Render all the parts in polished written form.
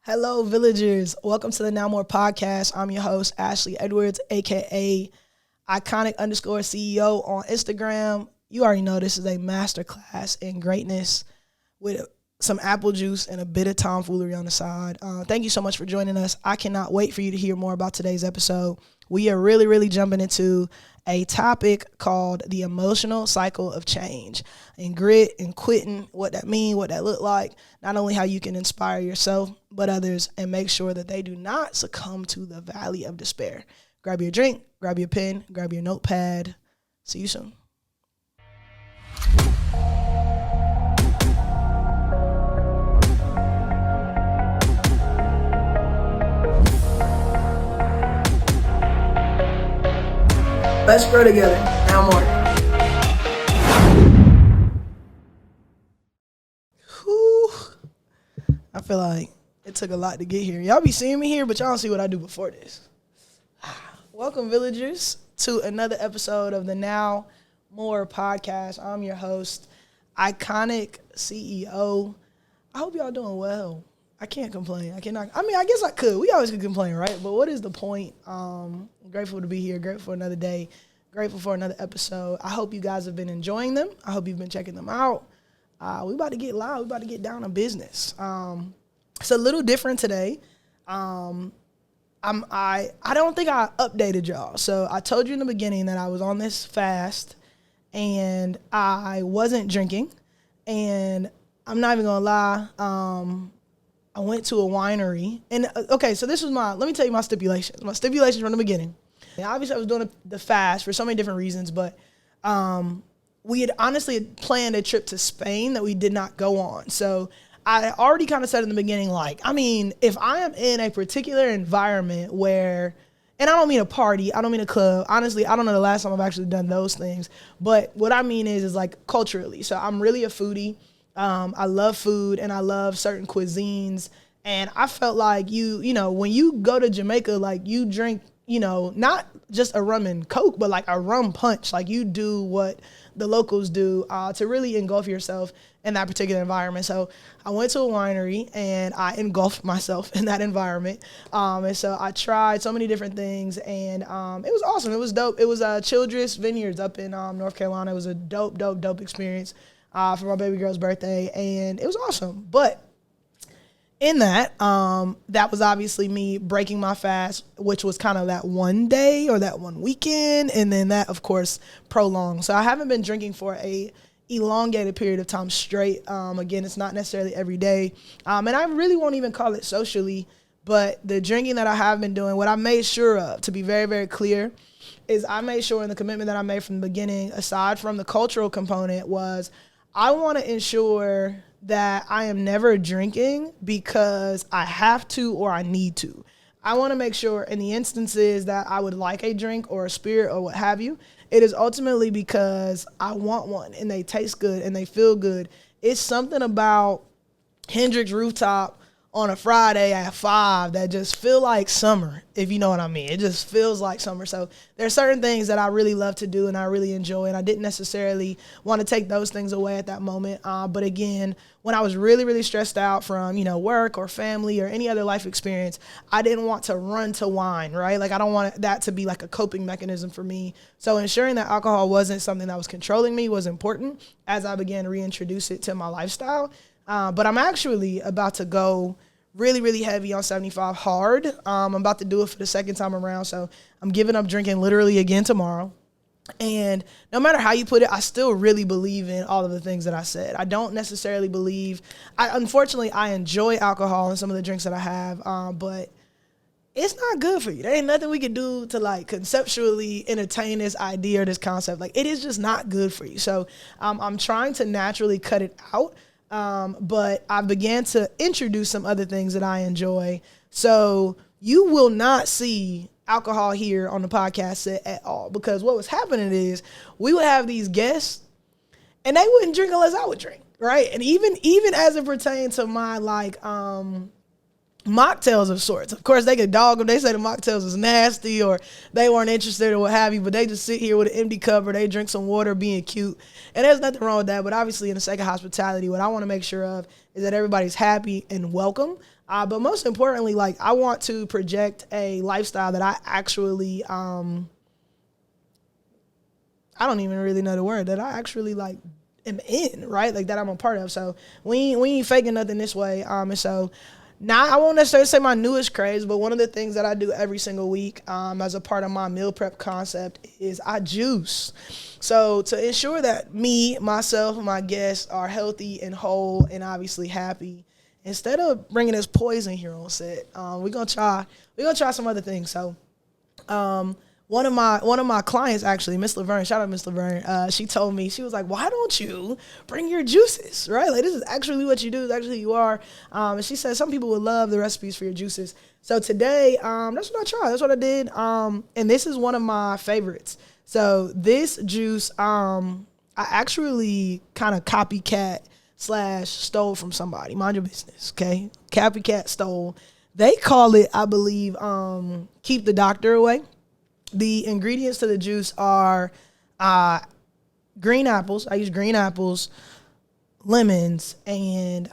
Hello, villagers. Welcome to the Now More podcast. I'm your host, Ashley Edwards, a.k.a. iconic_CEO on Instagram. You already know this is a masterclass in greatness with some apple juice and a bit of tomfoolery on the side. Thank you so much for joining us. I cannot wait for you to hear more about today's episode. We are really jumping into a topic called the emotional cycle of change and grit and quitting, what that mean, what that look like, not only how you can inspire yourself, but others, and make sure that they do not succumb to the valley of despair. Grab your drink, grab your pen, grab your notepad. See you soon. Let's grow together. Now more. Whew. I feel like it took a lot to get here. Y'all be seeing me here, but y'all don't see what I do before this. Welcome, villagers, to another episode of the Now More podcast. I'm your host, iconic CEO. I hope y'all doing well. I can't complain. I guess I could. We always could complain, right? But what is the point? Grateful to be here. Grateful for another day. Grateful for another episode. I hope you guys have been enjoying them. I hope you've been checking them out. We about to get loud. We about to get down to business. It's a little different today. I don't think I updated y'all. So I told you in the beginning that I was on this fast and I wasn't drinking. And I'm not even gonna lie. I went to a winery, and okay, so let me tell you my stipulations. My stipulations from the beginning. And obviously, I was doing the fast for so many different reasons, but we had honestly planned a trip to Spain that we did not go on. So I already kind of said in the beginning, if I am in a particular environment where, and I don't mean a party, I don't mean a club. Honestly, I don't know the last time I've actually done those things, but what I mean is like culturally. So I'm really a foodie. I love food and I love certain cuisines. And I felt like when you go to Jamaica, like you drink, not just a rum and Coke, but like a rum punch. Like you do what the locals do to really engulf yourself in that particular environment. So I went to a winery and I engulfed myself in that environment. And so I tried so many different things and it was awesome. It was dope. It was Childress Vineyards up in North Carolina. It was a dope experience. For my baby girl's birthday, and it was awesome. But in that, that was obviously me breaking my fast, which was kind of that one day or that one weekend, and then that, of course, prolonged. So I haven't been drinking for a elongated period of time straight. Again, it's not necessarily every day, and I really won't even call it socially, but the drinking that I have been doing, what I made sure of, to be very, very clear, is I made sure in the commitment that I made from the beginning, aside from the cultural component, was I want to ensure that I am never drinking because I have to or I need to. I want to make sure in the instances that I would like a drink or a spirit or what have you, it is ultimately because I want one and they taste good and they feel good. It's something about Hendrick's Rooftop on a Friday at 5 that just feel like summer, if you know what I mean. It just feels like summer. So there's certain things that I really love to do and I really enjoy, and I didn't necessarily want to take those things away at that moment. But again, when I was really stressed out from, work or family or any other life experience, I didn't want to run to wine, right? Like I don't want that to be like a coping mechanism for me. So ensuring that alcohol wasn't something that was controlling me was important as I began to reintroduce it to my lifestyle. But I'm actually about to go really heavy on 75 hard. I'm about to do it for the second time around. So I'm giving up drinking literally again tomorrow. And no matter how you put it, I still really believe in all of the things that I said. I don't necessarily unfortunately, I enjoy alcohol and some of the drinks that I have, but it's not good for you. There ain't nothing we can do to like conceptually entertain this idea or this concept. Like it is just not good for you. So I'm trying to naturally cut it out. But I began to introduce some other things that I enjoy. So you will not see alcohol here on the podcast set at all, because what was happening is we would have these guests and they wouldn't drink unless I would drink, right? And even as it pertains to my mocktails of sorts. Of course, they could dog them. They say the mocktails was nasty or they weren't interested or what have you, but they just sit here with an empty cup or they drink some water being cute. And there's nothing wrong with that. But obviously, in the sake of hospitality, what I want to make sure of is that everybody's happy and welcome. But most importantly, like, I want to project a lifestyle that I actually, I don't even really know the word, that I actually like am in, right? Like that I'm a part of. So we ain't faking nothing this way. And so now I won't necessarily say my newest craze, but one of the things that I do every single week as a part of my meal prep concept is I juice. So to ensure that me, myself, and my guests are healthy and whole and obviously happy, instead of bringing this poison here on set, we're gonna try some other things. So one of my clients, actually, Miss Laverne, shout out Miss Laverne, she told me, she was like, why don't you bring your juices, right? Like, this is actually what you do, it's actually who you are. And she said some people would love the recipes for your juices. So today, that's what I tried, that's what I did. And this is one of my favorites. So this juice, I actually kind of copycat / stole from somebody. Mind your business, okay? Copycat stole. They call it, I believe, keep the doctor away. The ingredients to the juice are green apples. I use green apples, lemons, and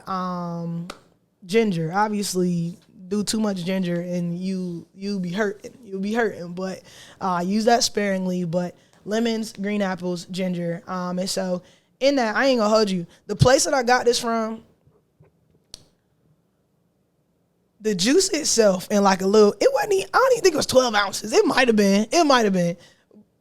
ginger. Obviously, do too much ginger and you'll be hurting. You'll be hurting, but use that sparingly. But lemons, green apples, ginger. And so in that, I ain't gonna hold you. The place that I got this from, the juice itself in like a little, it wasn't even, I don't even think it was 12 ounces. It might have been.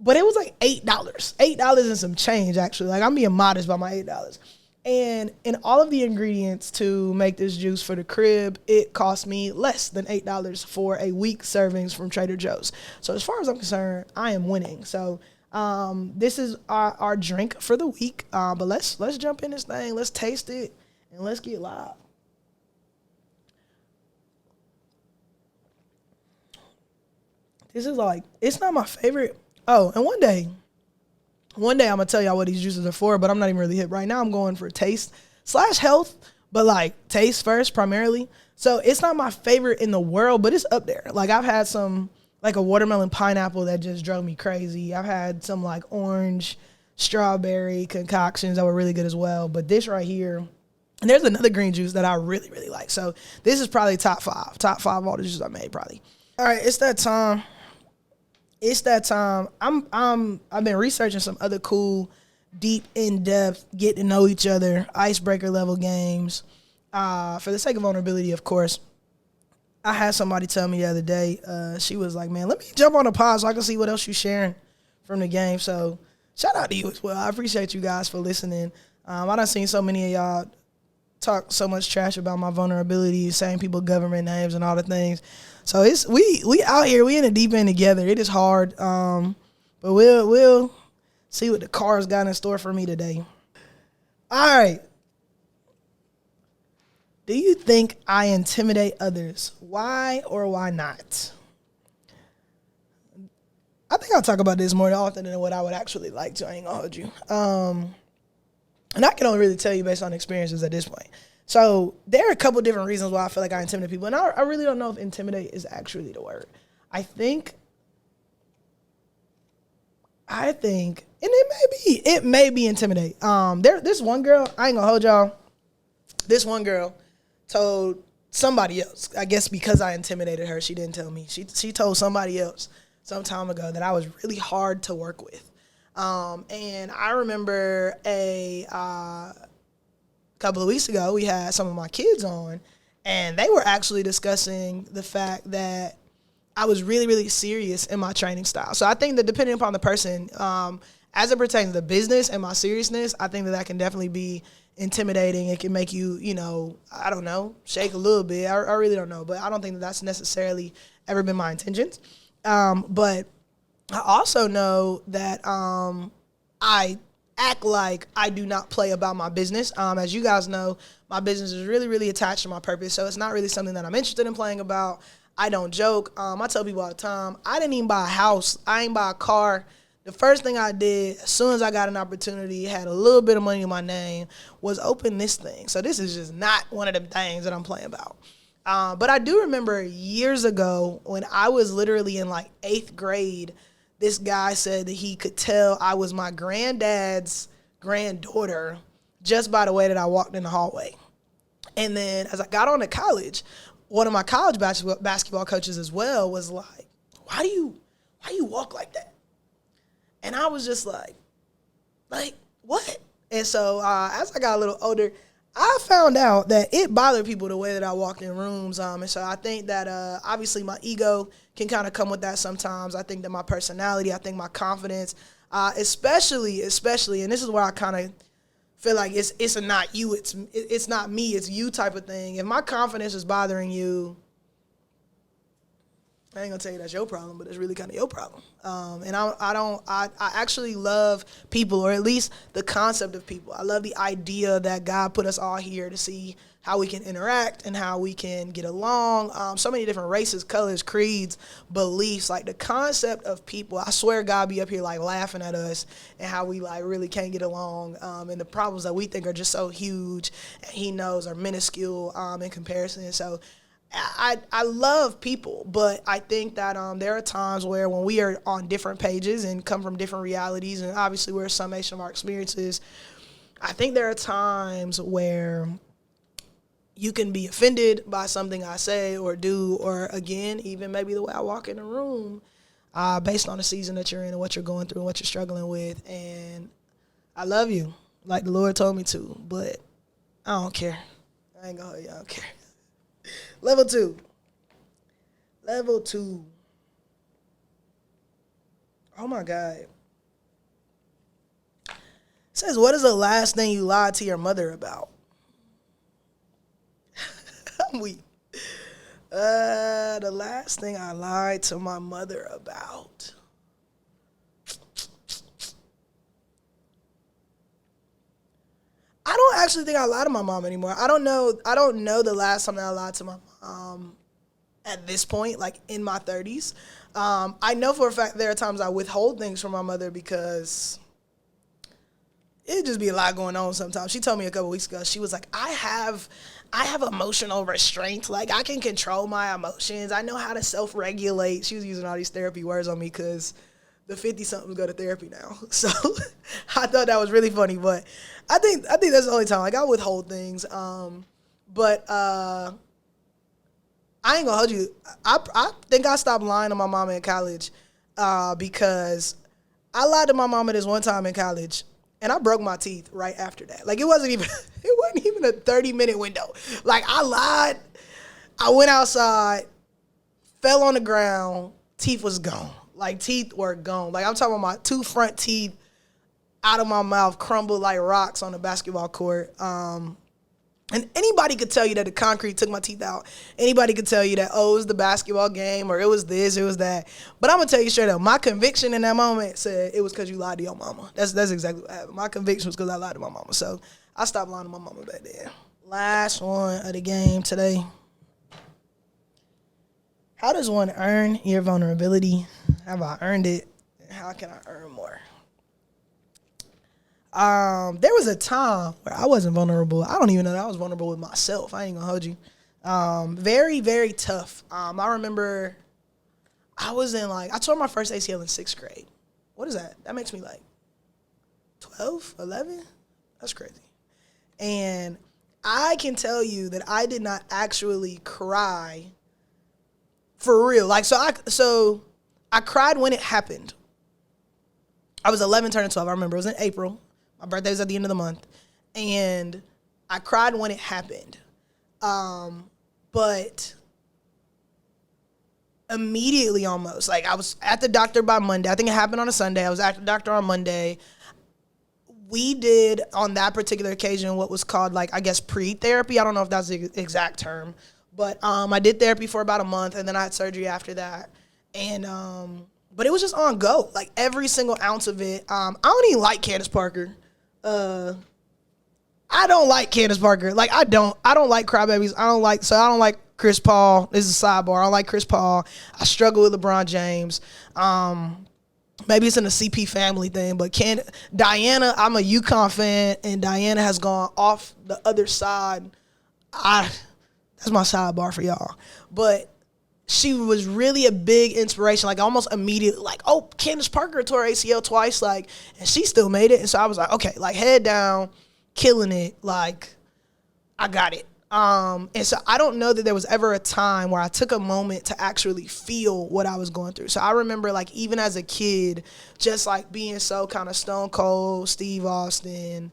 But it was like $8. $8 and some change, actually. Like, I'm being modest by my $8. And in all of the ingredients to make this juice for the crib, it cost me less than $8 for a week servings from Trader Joe's. So as far as I'm concerned, I am winning. So this is our drink for the week. But let's jump in this thing. Let's taste it and let's get live. This is like, it's not my favorite. Oh, and one day I'm gonna tell y'all what these juices are for, but I'm not even really hip right now. I'm going for taste / health, but like taste first primarily. So it's not my favorite in the world, but it's up there. Like, I've had some, like a watermelon pineapple that just drove me crazy. I've had some like orange strawberry concoctions that were really good as well. But this right here, and there's another green juice that I really, really like. So this is probably top five of all the juices I made, probably. All right, it's that time. I've been researching some other cool, deep, in-depth, get to know each other, icebreaker level games. For the sake of vulnerability, of course. I had somebody tell me the other day, she was like, man, let me jump on the pod so I can see what else you're sharing from the game. So shout out to you as well. I appreciate you guys for listening. I done seen so many of y'all talk so much trash about my vulnerability, saying people government names and all the things. So it's we out here, we in the deep end together. It is hard, but we'll see what the car's got in store for me today. All right. Do you think I intimidate others? Why or why not? I think I'll talk about this more often than what I would actually like to. I ain't gonna hold you. And I can only really tell you based on experiences at this point. So there are a couple different reasons why I feel like I intimidate people. And I really don't know if intimidate is actually the word. I think, and it may be intimidate. This one girl, I ain't gonna hold y'all. This one girl told somebody else, I guess because I intimidated her, she didn't tell me. She told somebody else some time ago that I was really hard to work with. And I remember a couple of weeks ago, we had some of my kids on, and they were actually discussing the fact that I was really, really serious in my training style. So I think that depending upon the person, as it pertains to the business and my seriousness, I think that can definitely be intimidating. It can make you, I don't know, shake a little bit. I really don't know, but I don't think that that's necessarily ever been my intentions. But I also know that I act like I do not play about my business. As you guys know, my business is really, really attached to my purpose, so it's not really something that I'm interested in playing about. I don't joke. I tell people all the time, I didn't even buy a house. I ain't buy a car. The first thing I did, as soon as I got an opportunity, had a little bit of money in my name, was open this thing. So this is just not one of them things that I'm playing about. But I do remember years ago when I was literally in like 8th grade, this guy said that he could tell I was my granddad's granddaughter just by the way that I walked in the hallway. And then as I got on to college, one of my college basketball coaches as well was like, why do you walk like that? And I was just like, what? And so as I got a little older, I found out that it bothered people the way that I walked in rooms. And so I think that obviously my ego can kind of come with that sometimes. I think that my personality, I think my confidence, especially, and this is where I kind of feel like it's a not you, it's not me, it's you type of thing. If my confidence is bothering you, I ain't gonna tell you that's your problem, but it's really kind of your problem. And I actually love people, or at least the concept of people. I love the idea that God put us all here to see how we can interact and how we can get along. So many different races, colors, creeds, beliefs, like the concept of people. I swear God be up here like laughing at us and how we like really can't get along. And the problems that we think are just so huge and he knows are minuscule in comparison. So I love people, but I think that there are times where when we are on different pages and come from different realities, and obviously we're a summation of our experiences, I think there are times where you can be offended by something I say or do, or again, even maybe the way I walk in a room, based on the season that you're in and what you're going through and what you're struggling with. And I love you, like the Lord told me to, but I don't care. I ain't gonna, I don't care. Level two. Oh my God. It says, what is the last thing you lied to your mother about? I'm weak. The last thing I lied to my mother about. I don't actually think I lie to my mom anymore. I don't know the last time that I lied to my mom at this point, like in my 30s. I know for a fact there are times I withhold things from my mother because it'd just be a lot going on sometimes. She told me a couple weeks ago, she was like, I have emotional restraint. Like, I can control my emotions. I know how to self-regulate. She was using all these therapy words on me because the 50-somethings go to therapy now. So I thought that was really funny. But I think that's the only time. Like, I withhold things. But I ain't gonna hold you. I think I stopped lying to my mama in college because I lied to my mama this one time in college, and I broke my teeth right after that. Like, it wasn't even a 30-minute window. Like, I lied. I went outside, fell on the ground, teeth was gone. Like, teeth were gone. Like, I'm talking about my 2 front teeth out of my mouth crumbled like rocks on the basketball court. And anybody could tell you that the concrete took my teeth out. Anybody could tell you that, oh, it was the basketball game, or it was this, it was that. But I'm going to tell you straight up, my conviction in that moment said it was because you lied to your mama. That's exactly what happened. My conviction was because I lied to my mama. So I stopped lying to my mama back then. Last one of the game today. How does one earn your vulnerability? Have I earned it? How can I earn more? There was a time where I wasn't vulnerable. I don't even know that I was vulnerable with myself. I ain't gonna hold you. Very, very tough. I remember I tore my first ACL in 6th grade. What is that? That makes me like 12, 11? That's crazy. And I can tell you that I did not actually cry for real. Like, so I cried when it happened. I was 11 turning 12. I remember it was in April. My birthday was at the end of the month. And I cried when it happened. But immediately almost, like, I was at the doctor by Monday. I think it happened on a Sunday. I was at the doctor on Monday. We did, on that particular occasion, what was called, like, I guess, pre-therapy. I don't know if that's the exact term. But I did therapy for about a month, and then I had surgery after that. And but it was just on go, like every single ounce of it. I don't even like Candace Parker. I don't like Candace Parker. Like, I don't like crybabies. I don't like Chris Paul. This is a sidebar. I don't like Chris Paul. I struggle with LeBron James. Maybe it's in the CP family thing, but Diana, I'm a UConn fan, and Diana has gone off the other side. That's my sidebar for y'all. But she was really a big inspiration, like almost immediately, like, oh, Candace Parker tore ACL twice, like, and she still made it. And so I was like, okay, like, head down, killing it, like, I got it. And so I don't know that there was ever a time where I took a moment to actually feel what I was going through. So I remember, like, even as a kid, just like being so kind of stone cold, Steve Austin,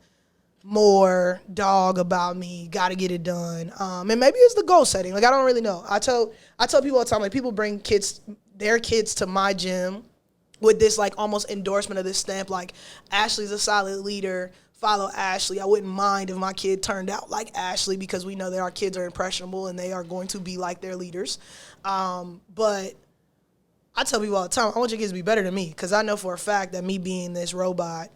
more dog about me, got to get it done. And maybe it's the goal setting. Like, I don't really know. I tell people all the time, like, people bring their kids to my gym with this, like, almost endorsement of this stamp, like, Ashley's a solid leader. Follow Ashley. I wouldn't mind if my kid turned out like Ashley, because we know that our kids are impressionable and they are going to be like their leaders. But I tell people all the time, I want your kids to be better than me, because I know for a fact that me being this robot,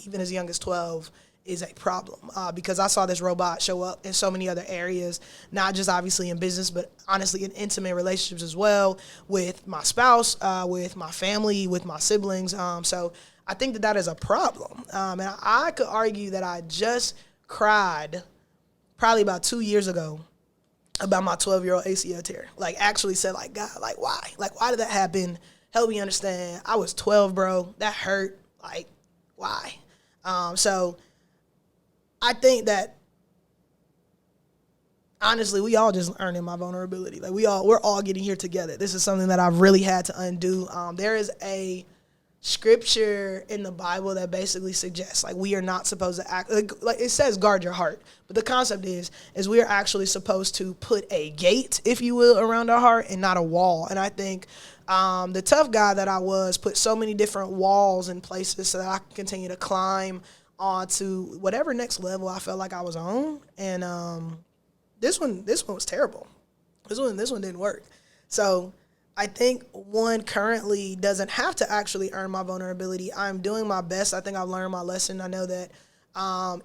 even as young as 12, is a problem, because I saw this robot show up in so many other areas, not just obviously in business, but honestly in intimate relationships as well, with my spouse, with my family, with my siblings. So I think that is a problem. And I could argue that I just cried probably about 2 years ago about my 12-year-old ACL tear. Like, actually said, like, God, like, why? Like, why did that happen? Help me understand. I was 12, bro. That hurt. Like, why? So I think that, honestly, we all just learning my vulnerability. Like, we're all getting here together. This is something that I've really had to undo. There is a scripture in the Bible that basically suggests, like, we are not supposed to act like it says guard your heart, but the concept is we are actually supposed to put a gate, if you will, around our heart and not a wall. And I think the tough guy that I was put so many different walls in places so that I can continue to climb onto whatever next level I felt like I was on. And this one was terrible. This one didn't work. So I think one currently doesn't have to actually earn my vulnerability. I'm doing my best. I think I've learned my lesson. I know that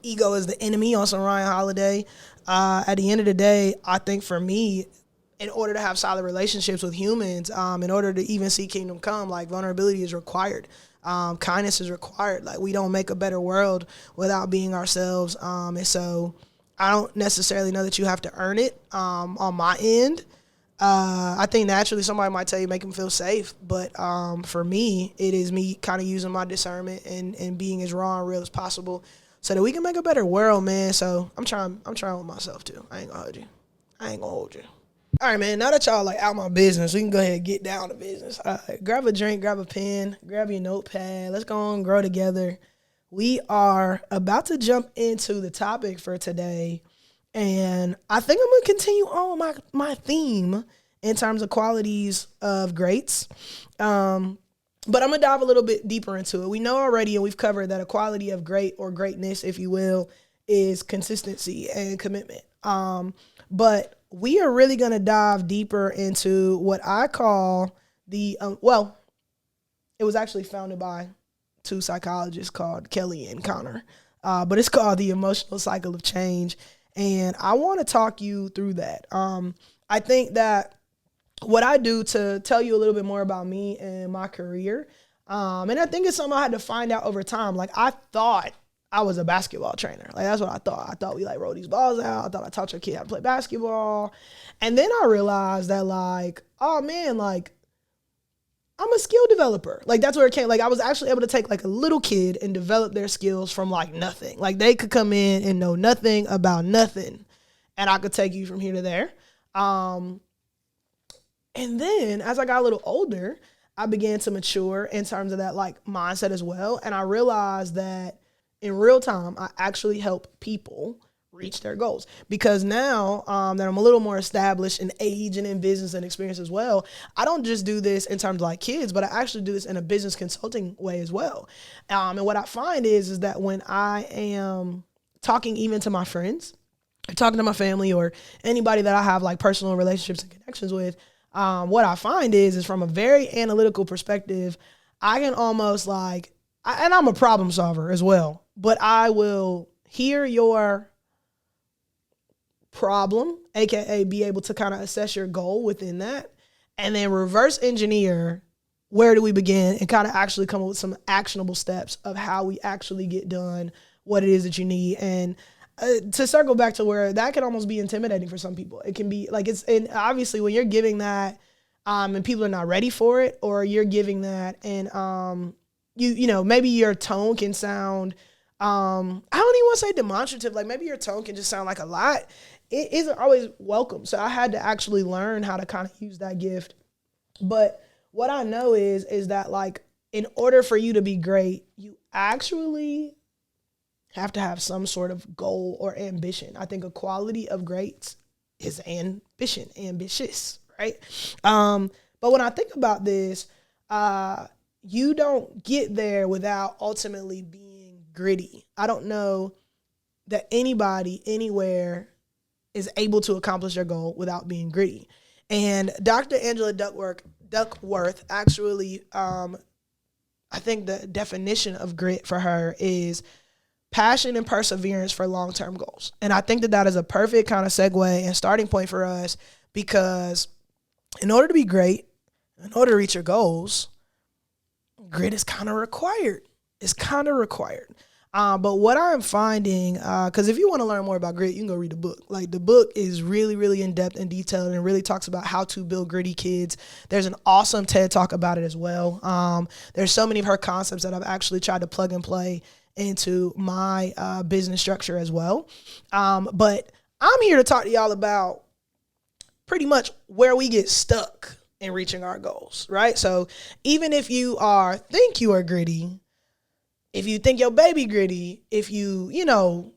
ego is the enemy on some Ryan Holiday. At the end of the day, I think for me, in order to have solid relationships with humans, in order to even see kingdom come, like, vulnerability is required. Kindness is required. Like, we don't make a better world without being ourselves. And so I don't necessarily know that you have to earn it on my end. I think naturally somebody might tell you make them feel safe, but for me, it is me kind of using my discernment and being as raw and real as possible so that we can make a better world, man. So I'm trying with myself too. I ain't gonna hold you. All right, man, now that y'all like out my business, we can go ahead and get down to business. All right, grab a drink, grab a pen, grab your notepad. Let's go on, grow together. We are about to jump into the topic for today. And I think I'm going to continue on my theme in terms of qualities of greats. But I'm going to dive a little bit deeper into it. We know already, and we've covered, that a quality of great or greatness, if you will, is consistency and commitment. But we are really going to dive deeper into what I call it was actually founded by two psychologists called Kelley and Connor. But it's called the emotional cycle of change. And I want to talk you through that. I think that what I do to tell you a little bit more about me and my career, and I think it's something I had to find out over time. Like, I thought I was a basketball trainer. Like, that's what I thought. I thought we, like, rolled these balls out. I thought I taught your kid how to play basketball. And then I realized that, like, oh, man, like, I'm a skill developer. Like, that's where it came. Like, I was actually able to take, like, a little kid and develop their skills from, like, nothing. Like, they could come in and know nothing about nothing, and I could take you from here to there. And then as I got a little older, I began to mature in terms of that, like, mindset as well. And I realized that in real time, I actually help people reach their goals. Because now that I'm a little more established in age and in business and experience as well, I don't just do this in terms of, like, kids, but I actually do this in a business consulting way as well. And what I find is that when I am talking even to my friends, talking to my family, or anybody that I have, like, personal relationships and connections with, what I find is from a very analytical perspective, I can almost, like, and I'm a problem solver as well, but I will hear your problem, aka be able to kind of assess your goal within that, and then reverse engineer where do we begin and kind of actually come up with some actionable steps of how we actually get done what it is that you need. And to circle back to where that can almost be intimidating for some people. It can be like, and obviously when you're giving that and people are not ready for it, or you're giving that and you know, maybe your tone can sound, I don't even want to say demonstrative. Like, maybe your tone can just sound like a lot. it isn't always welcome. So I had to actually learn how to kind of use that gift. But what I know is that, like, in order for you to be great, you actually have to have some sort of goal or ambition. I think a quality of greats is ambition, ambitious, right? But when I think about this, you don't get there without ultimately being gritty. I don't know that anybody anywhere is able to accomplish their goal without being gritty. And Dr. Angela Duckworth actually, I think the definition of grit for her is passion and perseverance for long-term goals. And I think that that is a perfect kind of segue and starting point for us, because in order to be great, in order to reach your goals, grit is kind of required. It's kind of required. But what I'm finding, because if you want to learn more about grit, you can go read the book. Like, the book is really, really in-depth and detailed, and really talks about how to build gritty kids. There's an awesome TED Talk about it as well. There's so many of her concepts that I've actually tried to plug and play into my business structure as well. But I'm here to talk to y'all about pretty much where we get stuck in reaching our goals, right? So even if you think you are gritty, if you think your baby gritty, if you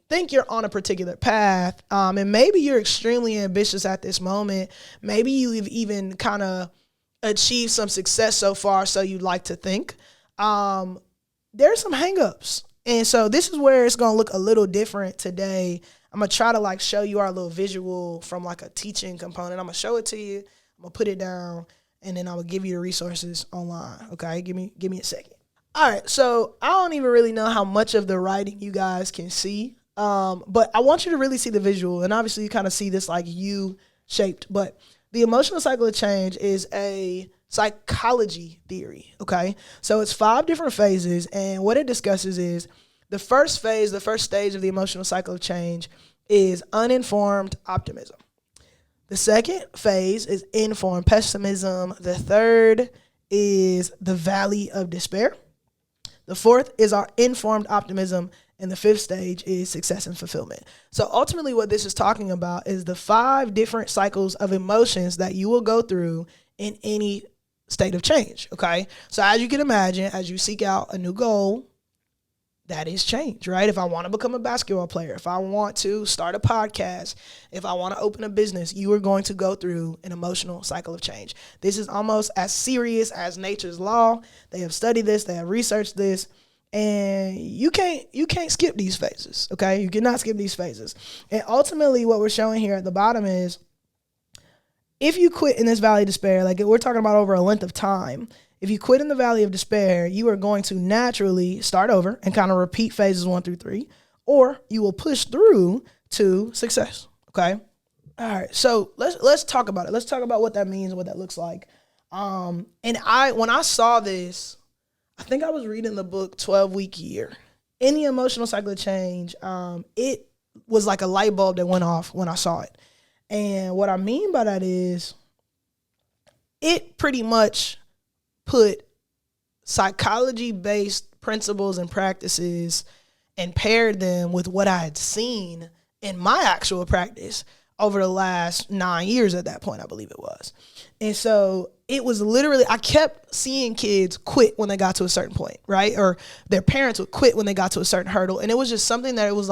think you're on a particular path, and maybe you're extremely ambitious at this moment, maybe you've even kind of achieved some success so far, so you'd like to think, there's some hangups. And so this is where it's going to look a little different today. I'm going to try to show you our little visual from a teaching component. I'm going to show it to you. I'm going to put it down, and then I will give you the resources online. Okay, give me a second. All right, so I don't even really know how much of the writing you guys can see, but I want you to really see the visual, and obviously you kind of see this U-shaped, but the emotional cycle of change is a psychology theory, okay? So it's 5 different phases, and what it discusses is the first phase, the first stage of the emotional cycle of change is uninformed optimism. The second phase is informed pessimism. The third is the valley of despair. The fourth is our informed optimism, and the fifth stage is success and fulfillment. So ultimately what this is talking about is the 5 different cycles of emotions that you will go through in any state of change, okay? So as you can imagine, as you seek out a new goal, that is change, right? If I want to become a basketball player, if I want to start a podcast, if I want to open a business, you are going to go through an emotional cycle of change. This is almost as serious as nature's law. They have studied this, they have researched this, and you can't skip these phases, okay? You cannot skip these phases. And ultimately what we're showing here at the bottom is, if you quit in this valley of despair, we're talking about over a length of time, if you quit in the valley of despair, you are going to naturally start over and kind of repeat phases 1 through 3, or you will push through to success, okay? All right, so let's talk about it. Let's talk about what that means and what that looks like. And when I saw this, I think I was reading the book 12-Week Year. In the emotional cycle of change, it was like a light bulb that went off when I saw it. And what I mean by that is, it pretty much put psychology-based principles and practices and paired them with what I had seen in my actual practice over the last 9 years at that point, I believe it was. And so it was literally, I kept seeing kids quit when they got to a certain point, right? Or their parents would quit when they got to a certain hurdle. And it was just something that it was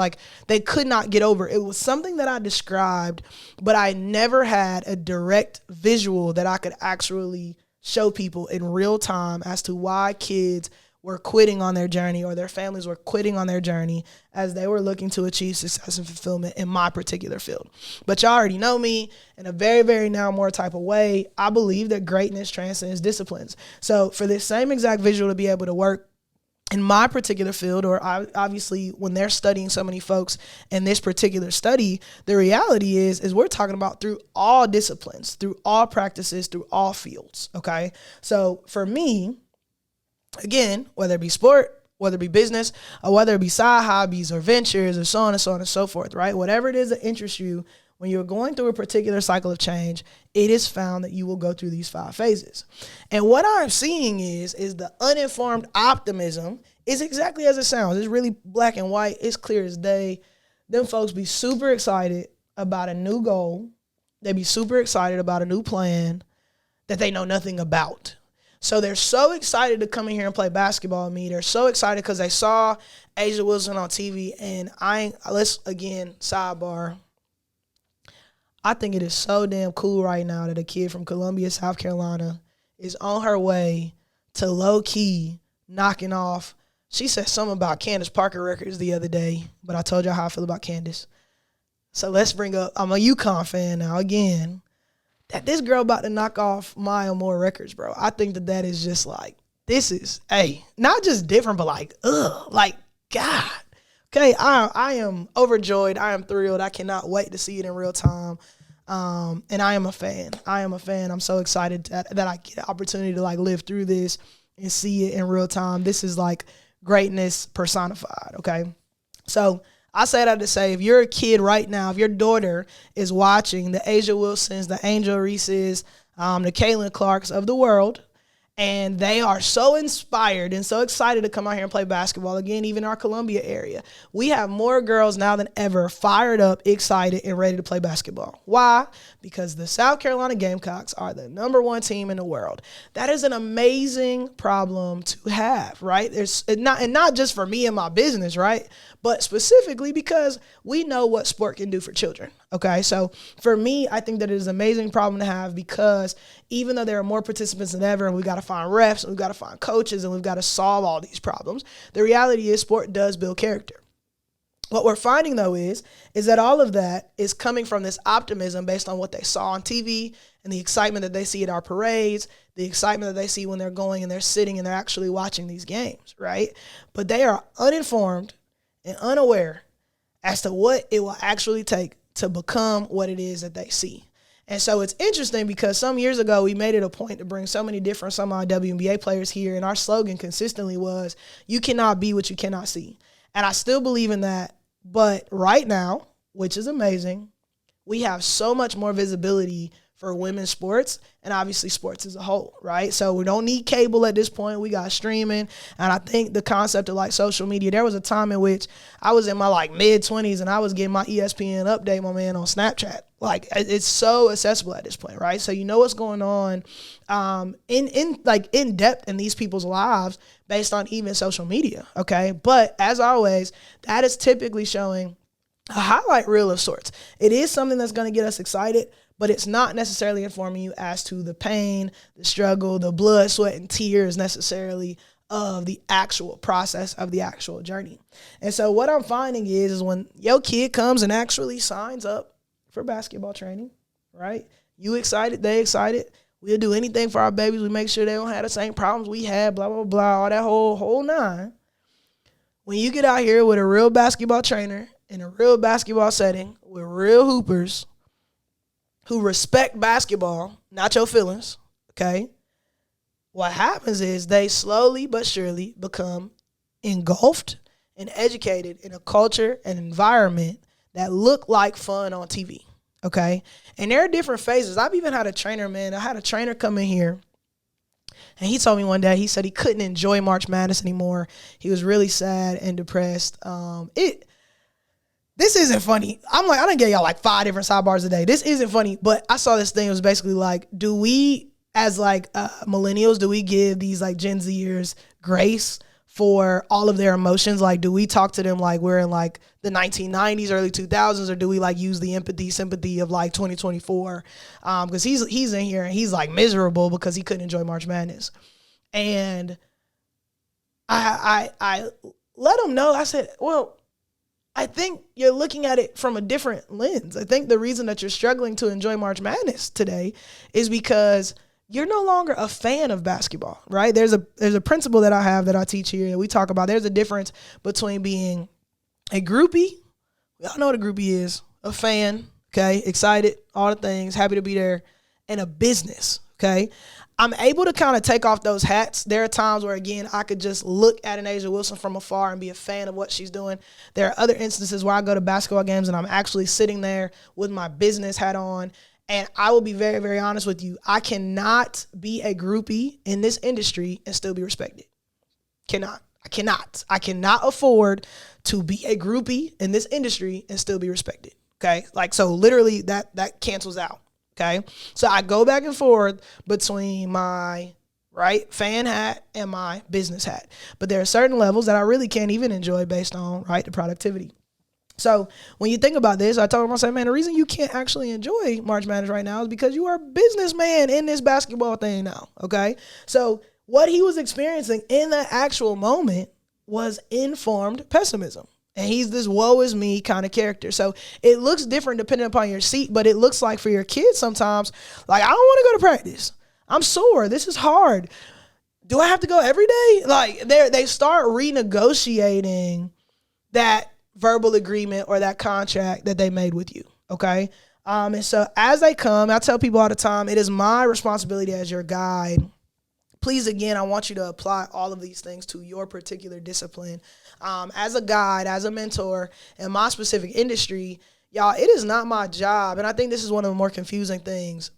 they could not get over. It was something that I described, but I never had a direct visual that I could actually show people in real time as to why kids were quitting on their journey, or their families were quitting on their journey as they were looking to achieve success and fulfillment in my particular field. But y'all already know me in a very, very now more type of way. I believe that greatness transcends disciplines. So for this same exact visual to be able to work in my particular field, or obviously when they're studying so many folks in this particular study, the reality is we're talking about through all disciplines, through all practices, through all fields, okay? So for me, again, whether it be sport, whether it be business, or whether it be side hobbies or ventures or so on and so forth, right? Whatever it is that interests you, when you're going through a particular cycle of change, it is found that you will go through these 5 phases. And what I'm seeing is the uninformed optimism is exactly as it sounds. It's really black and white. It's clear as day. Them folks be super excited about a new goal. They be super excited about a new plan that they know nothing about. So they're so excited to come in here and play basketball with me. They're so excited because they saw A'ja Wilson on TV. And let's, again, sidebar. I think it is so damn cool right now that a kid from Columbia, South Carolina is on her way to low-key knocking off. She said something about Candace Parker records the other day, but I told y'all how I feel about Candace. So let's bring up, I'm a UConn fan now again, that this girl about to knock off Maya Moore records, bro. I think that is just like, this is, not just different, but like, like, God. Okay, I am overjoyed. I am thrilled. I cannot wait to see it in real time. And I am a fan. I'm so excited that I get the opportunity to like live through this and see it in real time. This is like greatness personified, okay? So I say that to say, if you're a kid right now, if your daughter is watching the A'ja Wilsons, the Angel Reeses, the Caitlin Clarks of the world, and they are so inspired and so excited to come out here and play basketball, again, even in our Columbia area, we have more girls now than ever fired up, excited, and ready to play basketball. Why? Because the South Carolina Gamecocks are the #1 team in the world. That is an amazing problem to have, right? Not just for me and my business, right? But specifically because we know what sport can do for children, okay? So for me, I think that it is an amazing problem to have because even though there are more participants than ever and we've got to find refs and we've got to find coaches and we've got to solve all these problems, the reality is sport does build character. What we're finding, though, is that all of that is coming from this optimism based on what they saw on TV and the excitement that they see at our parades, the excitement that they see when they're going and they're sitting and they're actually watching these games, right? But they are uninformed and unaware as to what it will actually take to become what it is that they see. And so it's interesting because some years ago, we made it a point to bring so many different WNBA players here. And our slogan consistently was, you cannot be what you cannot see. And I still believe in that. But right now, which is amazing, we have so much more visibility for women's sports and obviously sports as a whole, right? So we don't need cable at this point. We got streaming. And I think the concept of like social media, there was a time in which I was in my like mid-20s and I was getting my ESPN update, my man, on Snapchat. Like it's so accessible at this point, right? So you know what's going on in depth in these people's lives based on even social media, okay? But as always, that is typically showing a highlight reel of sorts. It is something that's going to get us excited, but it's not necessarily informing you as to the pain, the struggle, the blood, sweat, and tears necessarily of the actual process of the actual journey. And so what I'm finding is when your kid comes and actually signs up for basketball training, right? You excited, they excited. We'll do anything for our babies. We make sure they don't have the same problems we had, blah, blah, blah, all that whole nine. When you get out here with a real basketball trainer in a real basketball setting with real hoopers who respect basketball, not your feelings, okay? What happens is they slowly but surely become engulfed and educated in a culture and environment that look like fun on TV, okay? And there are different phases. I've even had a trainer, man. I had a trainer come in here, and he told me one day, he said he couldn't enjoy March Madness anymore. He was really sad and depressed. This isn't funny. I'm like, I done gave y'all like 5 different sidebars a day. This isn't funny, but I saw this thing. It was basically like, do we, as like millennials, do we give these like Gen Zers grace for all of their emotions? Like, do we talk to them like we're in like the 1990s, early 2000s, or do we like use the sympathy of like 2024? Because he's in here and he's like miserable because he couldn't enjoy March Madness. And I let him know, I said, well, I think you're looking at it from a different lens. I think the reason that you're struggling to enjoy March Madness today is because you're no longer a fan of basketball, right? There's a principle that I have that I teach here that we talk about. There's a difference between being a groupie. We all know what a groupie is. A fan, okay? Excited, all the things, happy to be there. And a business, okay? I'm able to kind of take off those hats. There are times where, again, I could just look at an A'ja Wilson from afar and be a fan of what she's doing. There are other instances where I go to basketball games and I'm actually sitting there with my business hat on. And I will be very, very honest with you. I cannot be a groupie in this industry and still be respected. I cannot afford to be a groupie in this industry and still be respected. Okay. Like, so literally that cancels out. Okay. So I go back and forth between my fan hat and my business hat. But there are certain levels that I really can't even enjoy based on, the productivity. So when you think about this, I told him, I said, man, the reason you can't actually enjoy March Madness right now is because you are a businessman in this basketball thing now, okay? So what he was experiencing in that actual moment was informed pessimism. And he's this woe is me kind of character. So it looks different depending upon your seat, but it looks like for your kids sometimes, like, I don't want to go to practice. I'm sore. This is hard. Do I have to go every day? Like, they start renegotiating that verbal agreement or that contract that they made with you, okay? And so as they come, I tell people all the time, it is my responsibility as your guide. Please, again, I want you to apply all of these things to your particular discipline. As a guide, as a mentor, in my specific industry, y'all, it is not my job, and I think this is one of the more confusing things.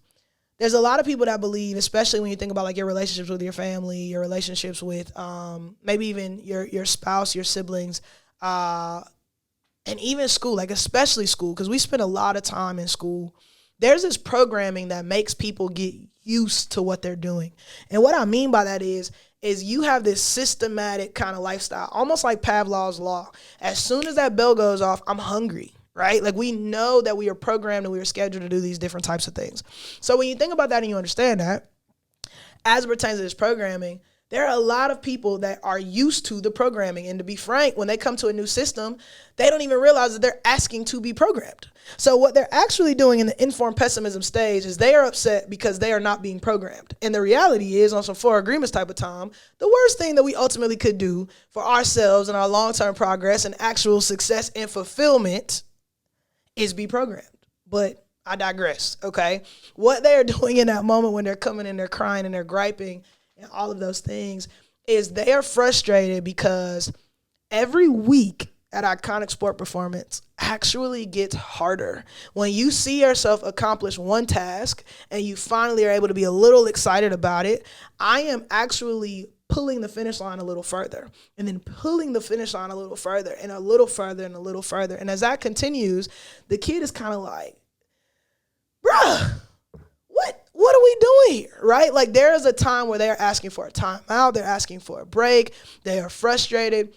There's a lot of people that believe, especially when you think about like your relationships with your family, your relationships with maybe even your spouse, your siblings, and even school, like especially school, because we spend a lot of time in school. There's this programming that makes people get used to what they're doing. And what I mean by that is you have this systematic kind of lifestyle, almost like Pavlov's law. As soon as that bell goes off, I'm hungry, right? Like we know that we are programmed and we are scheduled to do these different types of things. So when you think about that and you understand that, as it pertains to this programming, there are a lot of people that are used to the programming. And to be frank, when they come to a new system, they don't even realize that they're asking to be programmed. So what they're actually doing in the informed pessimism stage is they are upset because they are not being programmed. And the reality is, on some four agreements type of time, the worst thing that we ultimately could do for ourselves and our long-term progress and actual success and fulfillment is be programmed. But I digress, okay? What they're doing in that moment when they're coming and they're crying and they're griping and all of those things is they are frustrated because every week at Iconic Sport Performance actually gets harder. When you see yourself accomplish one task and you finally are able to be a little excited about it, I am actually pulling the finish line a little further and then pulling the finish line a little further and a little further and a little further. And as that continues, the kid is kind of like, bruh, what are we doing here, right? Like there is a time where they're asking for a timeout, they're asking for a break, they are frustrated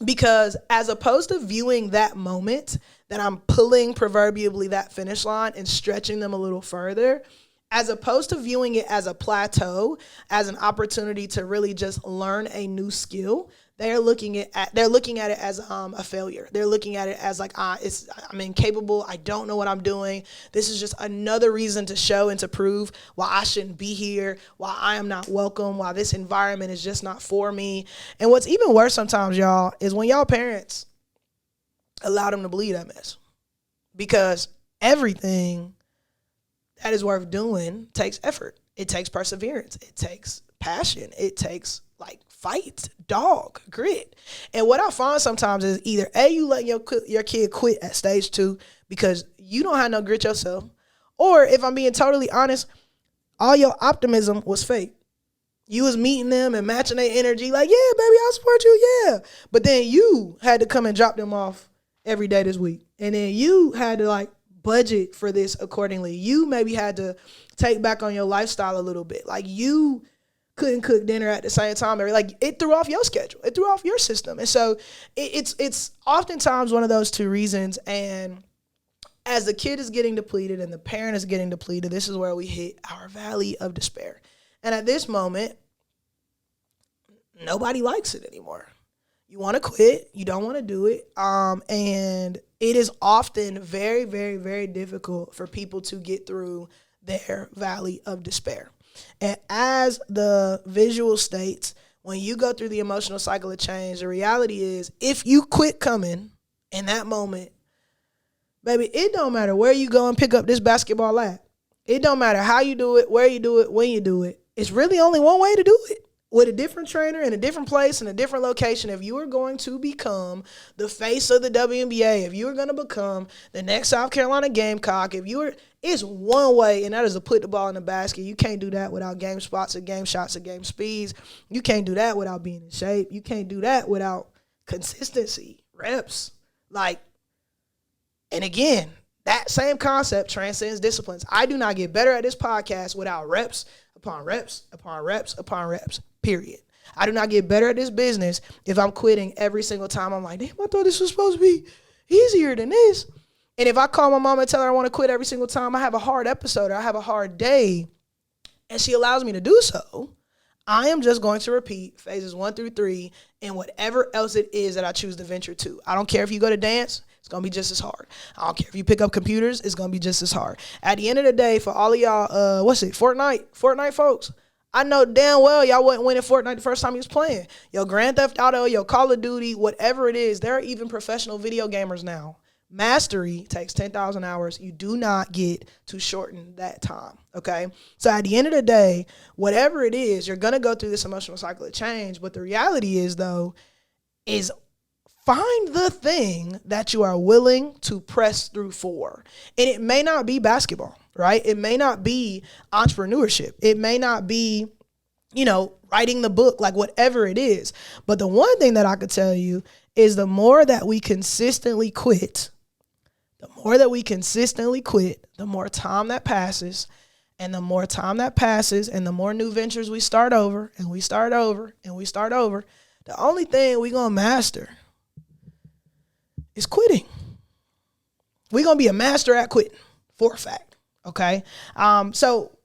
because as opposed to viewing that moment that I'm pulling proverbially that finish line and stretching them a little further, as opposed to viewing it as a plateau, as an opportunity to really just learn a new skill, they're looking at it as a failure. They're looking at it as like, I'm incapable. I don't know what I'm doing. This is just another reason to show and to prove why I shouldn't be here, why I am not welcome, why this environment is just not for me. And what's even worse sometimes, y'all, is when y'all parents allow them to believe that mess. Because everything that is worth doing takes effort. It takes perseverance. It takes passion. It takes like fight, dog, grit. And what I find sometimes is either A, you let your kid quit at stage 2 because you don't have no grit yourself, or if I'm being totally honest, all your optimism was fake. You was meeting them and matching their energy like, yeah, baby, I'll support you, yeah. But then you had to come and drop them off every day this week. And then you had to like budget for this accordingly. You maybe had to take back on your lifestyle a little bit. Like you couldn't cook dinner at the same time. Like it threw off your schedule. It threw off your system. And so it's oftentimes one of those two reasons. And as the kid is getting depleted and the parent is getting depleted, this is where we hit our valley of despair. And at this moment, nobody likes it anymore. You want to quit. You don't want to do it. And it is often very, very, very difficult for people to get through their valley of despair. And as the visual states, when you go through the emotional cycle of change, the reality is if you quit coming in that moment, baby, it don't matter where you go and pick up this basketball at. It don't matter how you do it, where you do it, when you do it. It's really only one way to do it. With a different trainer in a different place in a different location, if you are going to become the face of the WNBA, if you are going to become the next South Carolina Gamecock, it's one way, and that is to put the ball in the basket. You can't do that without game spots or game shots or game speeds. You can't do that without being in shape. You can't do that without consistency, reps. And again, That same concept transcends disciplines. I do not get better at this podcast without reps upon reps upon reps upon reps, period. I do not get better at this business if I'm quitting every single time. I'm like, damn, I thought this was supposed to be easier than this. And if I call my mom and tell her I want to quit every single time I have a hard episode or I have a hard day, and she allows me to do so, I am just going to repeat phases 1 through 3 and whatever else it is that I choose to venture to. I don't care if you go to dance. It's going to be just as hard. I don't care if you pick up computers. It's going to be just as hard. At the end of the day, for all of y'all, Fortnite folks, I know damn well y'all wasn't winning Fortnite the first time you was playing. Your Grand Theft Auto, your Call of Duty, whatever it is, there are even professional video gamers now. Mastery takes 10,000 hours. You do not get to shorten that time, okay? So at the end of the day, whatever it is, you're going to go through this emotional cycle of change. But the reality is, though, is find the thing that you are willing to press through for. And it may not be basketball, right? It may not be entrepreneurship. It may not be, writing the book, like whatever it is. But the one thing that I could tell you is the more that we consistently quit, the more time that passes, and the more time that passes, and the more new ventures we start over, and we start over, and we start over, the only thing we gonna master is quitting. We're going to be a master at quitting, for a fact, okay? So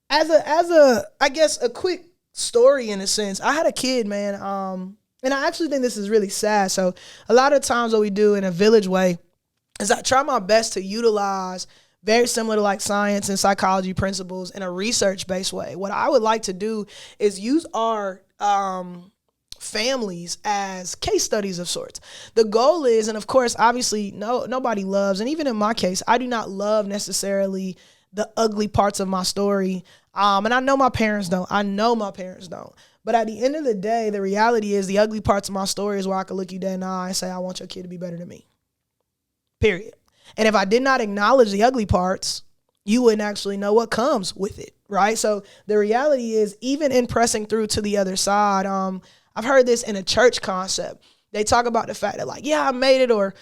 as a quick story in a sense, I had a kid, man, and I actually think this is really sad. So a lot of times what we do in a village way is I try my best to utilize very similar to like science and psychology principles in a research-based way. What I would like to do is use our families as case studies of sorts. The goal is, and of course, obviously, nobody loves, and even in my case, I do not love necessarily the ugly parts of my story. And I know my parents don't. But at the end of the day, the reality is the ugly parts of my story is where I can look you dead in the eye and say, I want your kid to be better than me. Period. And if I did not acknowledge the ugly parts, you wouldn't actually know what comes with it, right? So the reality is, even in pressing through to the other side, I've heard this in a church concept. They talk about the fact that like, yeah, I made it, or,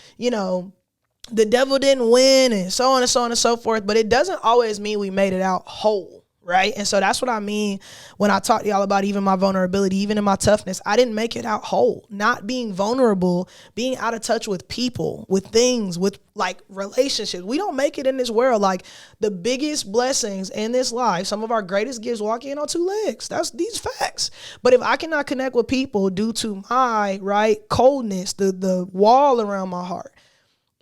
the devil didn't win, and so on and so on and so forth. But it doesn't always mean we made it out whole, right? And so that's what I mean when I talk to y'all about even my vulnerability, even in my toughness. I didn't make it out whole. Not being vulnerable, being out of touch with people, with things, with like relationships. We don't make it in this world. Like the biggest blessings in this life, some of our greatest gifts walk in on 2 legs. That's these facts. But if I cannot connect with people due to my coldness, the wall around my heart,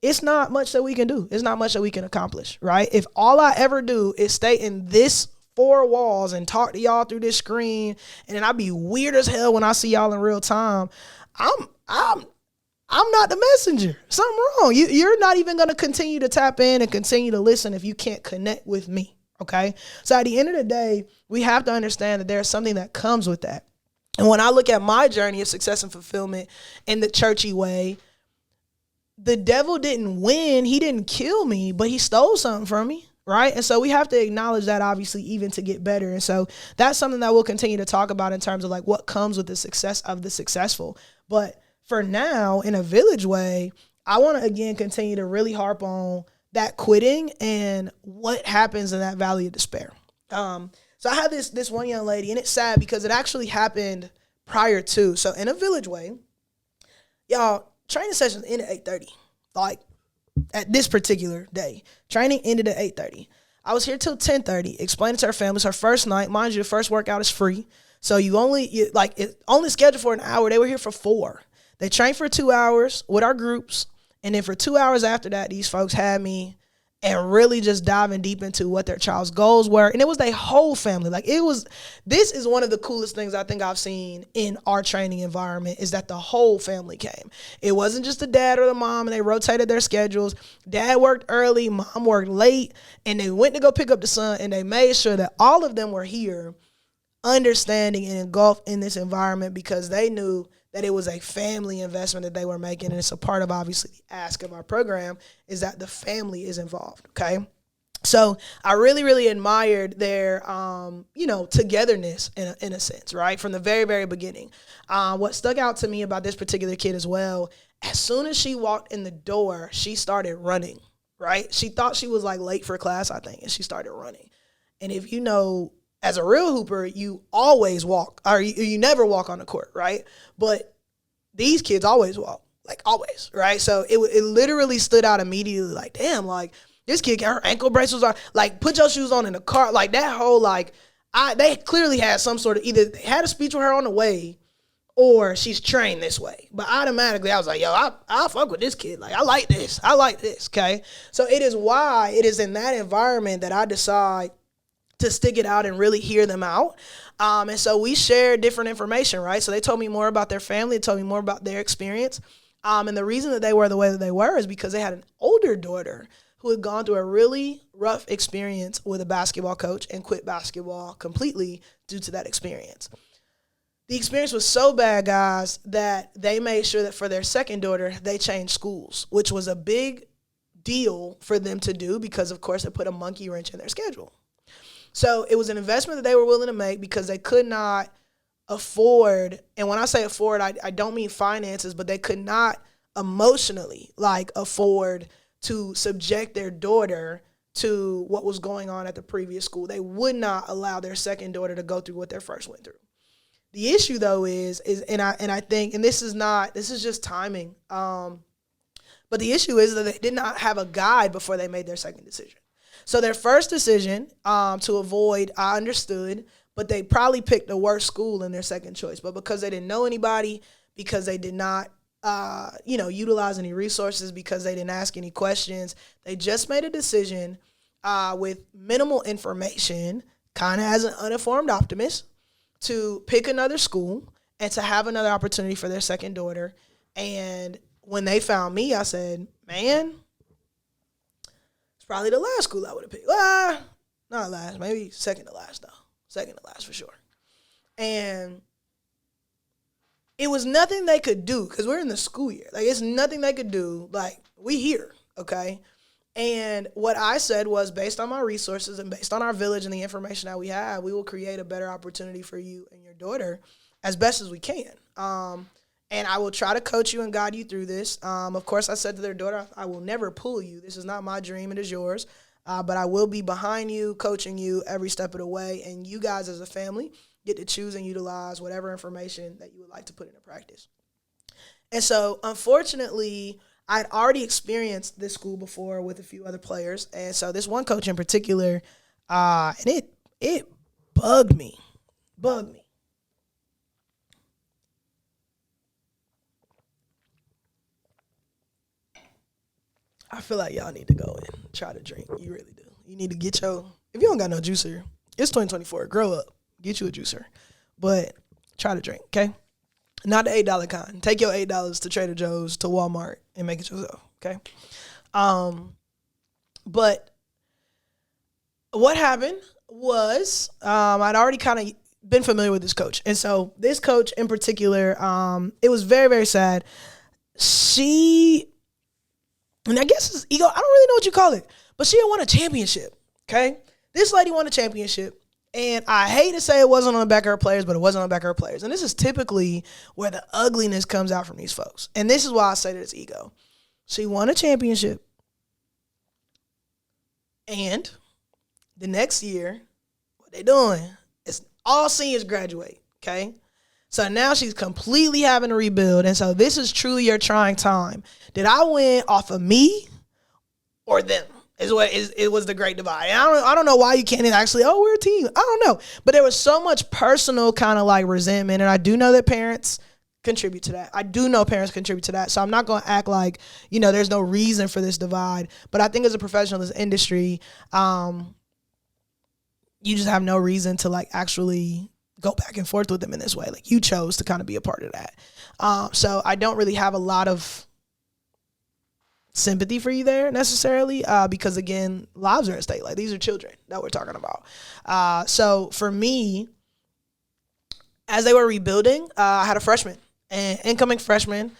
it's not much that we can do. It's not much that we can accomplish, right? If all I ever do is stay in this 4 walls and talk to y'all through this screen, and then I be weird as hell when I see y'all in real time, I'm not the messenger. Something wrong. You're not even going to continue to tap in and continue to listen if you can't connect with me, okay? So at the end of the day, we have to understand that there's something that comes with that. And when I look at my journey of success and fulfillment in the churchy way, the devil didn't win. He didn't kill me, but he stole something from me, right? And so we have to acknowledge that, obviously, even to get better. And so that's something that we'll continue to talk about in terms of like what comes with the success of the successful. But for now, in a village way, I want to, again, continue to really harp on that quitting and what happens in that valley of despair. So I have this one young lady, and it's sad because it actually happened prior to. So in a village way, y'all, training sessions ended at 8:30. Like at this particular day, training ended at 8:30. I was here till 10:30, explaining to her family. It's her first night. Mind you, the first workout is free. So it's only scheduled for an hour. They were here for 4. They trained for 2 hours with our groups. And then for 2 hours after that, these folks had me and really just diving deep into what their child's goals were. And it was their whole family. This is one of the coolest things I think I've seen in our training environment, is that the whole family came. It wasn't just the dad or the mom, and they rotated their schedules. Dad worked early, mom worked late, and they went to go pick up the son, and they made sure that all of them were here, understanding and engulfed in this environment, because they knew that it was a family investment that they were making. And it's a part of, obviously, the ask of our program is that the family is involved, okay? So I really, really admired their, togetherness in a sense, right? From the very, very beginning. What stuck out to me about this particular kid as well, as soon as she walked in the door, she started running. right? She thought she was like late for class, I think, and she started running. And if you know, as a real hooper, you always walk, or you never walk on the court, right? But these kids always walk, like always, right? So it literally stood out immediately, like, damn, like this kid, her ankle bracelets are, like, put your shoes on in the car, like that whole, like, they clearly had some sort of, either they had a speech with her on the way, or she's trained this way. But automatically, I was like, yo, I fuck with this kid. Like, I like this, okay? So it is why it is in that environment that I decide to stick it out and really hear them out. And so we shared different information, right? So they told me more about their family. They told me more about their experience. And the reason that they were the way that they were is because they had an older daughter who had gone through a really rough experience with a basketball coach and quit basketball completely due to that experience. The experience was so bad, guys, that they made sure that for their second daughter, they changed schools, which was a big deal for them to do because, of course, it put a monkey wrench in their schedule. So it was an investment that they were willing to make because they could not afford, and when I say afford, I don't mean finances, but they could not emotionally, like, afford to subject their daughter to what was going on at the previous school. They would not allow their second daughter to go through what their first went through. The issue, though, is I think, and this is just timing, but the issue is that they did not have a guide before they made their second decision. So their first decision to avoid, I understood, but they probably picked the worst school in their second choice. But because they didn't know anybody, because they did not, utilize any resources, because they didn't ask any questions, they just made a decision with minimal information, kind of as an uninformed optimist, to pick another school and to have another opportunity for their second daughter. And when they found me, I said, man, it's probably the last school I would have picked. Not last, maybe second to last, though. Second to last for sure. And it was nothing they could do because we're in the school year. Like, it's nothing they could do. Like, we here, okay? And what I said was, based on my resources and based on our village and the information that we have, we will create a better opportunity for you and your daughter as best as we can. And I will try to coach you and guide you through this. Of course, I said to their daughter, I will never pull you. This is not my dream. It is yours. But I will be behind you, coaching you every step of the way. And you guys as a family get to choose and utilize whatever information that you would like to put into practice. And so, unfortunately, I'd already experienced this school before with a few other players. And so this one coach in particular, and it bugged me. I feel like y'all need to go and try to drink. You really do. You need to get if you don't got no juicer, it's 2024. Grow up. Get you a juicer. But try to drink, okay? Not the $8 kind. Take your $8 to Trader Joe's, to Walmart, and make it yourself, okay? But what happened was I'd already kind of been familiar with this coach. And so this coach in particular, it was very, very sad. And I guess it's ego. I don't really know what you call it. But she had won a championship, okay? This lady won a championship. And I hate to say it wasn't on the back of her players, but it wasn't on the back of her players. And this is typically where the ugliness comes out from these folks. And this is why I say that it's ego. She won a championship. And the next year, what they doing is all seniors graduate, okay? So now she's completely having to rebuild. And so this is truly your trying time. Did I win off of me or them? It was the great divide. And I don't know why you can't actually, we're a team. I don't know. But there was so much personal kind of like resentment. And I do know that parents contribute to that. I do know parents contribute to that. So I'm not going to act like, there's no reason for this divide. But I think as a professional in this industry, you just have no reason to like actually go back and forth with them in this way. Like, you chose to kind of be a part of that. So I don't really have a lot of sympathy for you there necessarily, because again, lives are at stake. Like, these are children that we're talking about. So for me, as they were rebuilding, I had a freshman, an incoming freshman,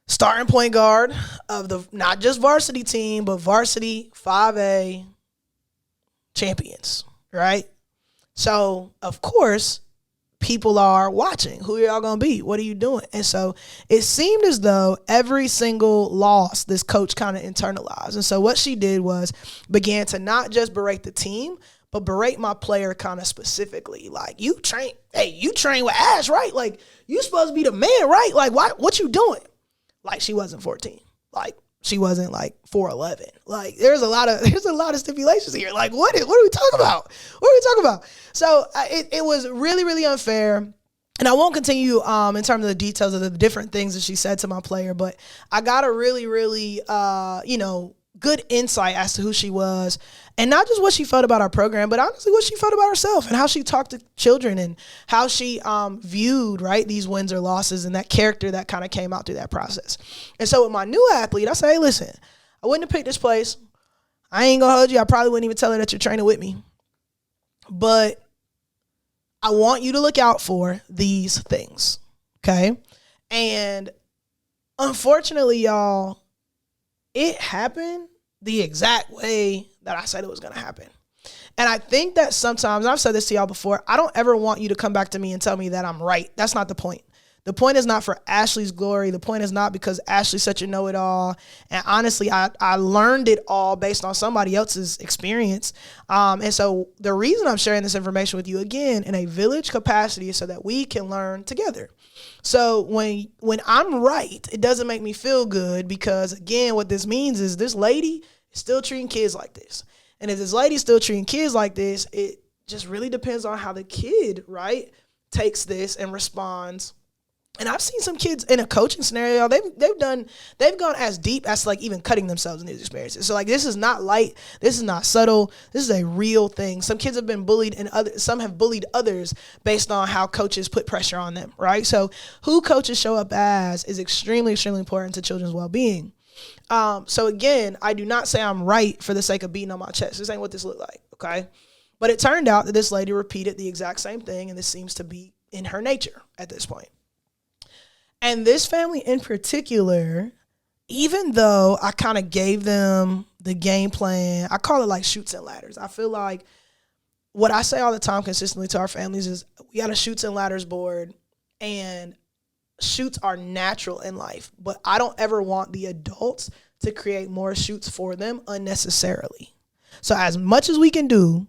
starting point guard of the not just varsity team, but varsity 5A champions, right? So of course, people are watching. Who are y'all going to be? What are you doing? And so it seemed as though every single loss this coach kind of internalized. And so what she did was began to not just berate the team, but berate my player kind of specifically. Like, you train with Ash, right? Like, you supposed to be the man, right? Like, what you doing? Like, she wasn't 14. Like, she wasn't like 4'11". Like, there's a lot of stipulations here. Like, what are we talking about? So it was really, really unfair. And I won't continue in terms of the details of the different things that she said to my player, but I got a really, really, good insight as to who she was, and not just what she felt about our program, but honestly what she felt about herself and how she talked to children and how she viewed, right, these wins or losses and that character that kind of came out through that process. And so with my new athlete, I say, hey, listen, I wouldn't have picked this place. I ain't gonna hold you. I probably wouldn't even tell her that you're training with me. But I want you to look out for these things, okay? And unfortunately, y'all, it happened the exact way that I said it was going to happen. And I think that sometimes, I've said this to y'all before, I don't ever want you to come back to me and tell me that I'm right. That's not the point. The point is not for Ashley's glory. The point is not because Ashley's such a know-it-all. And honestly, I learned it all based on somebody else's experience. And so the reason I'm sharing this information with you, again, in a village capacity, is so that we can learn together. So when I'm right, it doesn't make me feel good because, again, what this means is this lady is still treating kids like this. And if this lady's still treating kids like this, it just really depends on how the kid, right, takes this and responds. And I've seen some kids in a coaching scenario, they've gone as deep as like even cutting themselves in these experiences. So like, this is not light, this is not subtle, this is a real thing. Some kids have been bullied and some have bullied others based on how coaches put pressure on them, right? So who coaches show up as is extremely, extremely important to children's well-being. So again, I do not say I'm right for the sake of beating on my chest. This ain't what this looked like, okay? But it turned out that this lady repeated the exact same thing, and this seems to be in her nature at this point. And this family in particular, even though I kind of gave them the game plan, I call it like chutes and ladders. I feel like what I say all the time consistently to our families is we got a chutes and ladders board, and chutes are natural in life, but I don't ever want the adults to create more chutes for them unnecessarily. So as much as we can do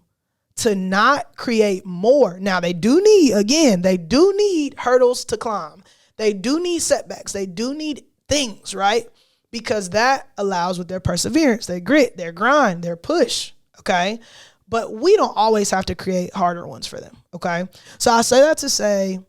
to not create more. Now they do need hurdles to climb. They do need setbacks. They do need things, right? Because that allows with their perseverance, their grit, their grind, their push, okay? But we don't always have to create harder ones for them, okay? So I say that to say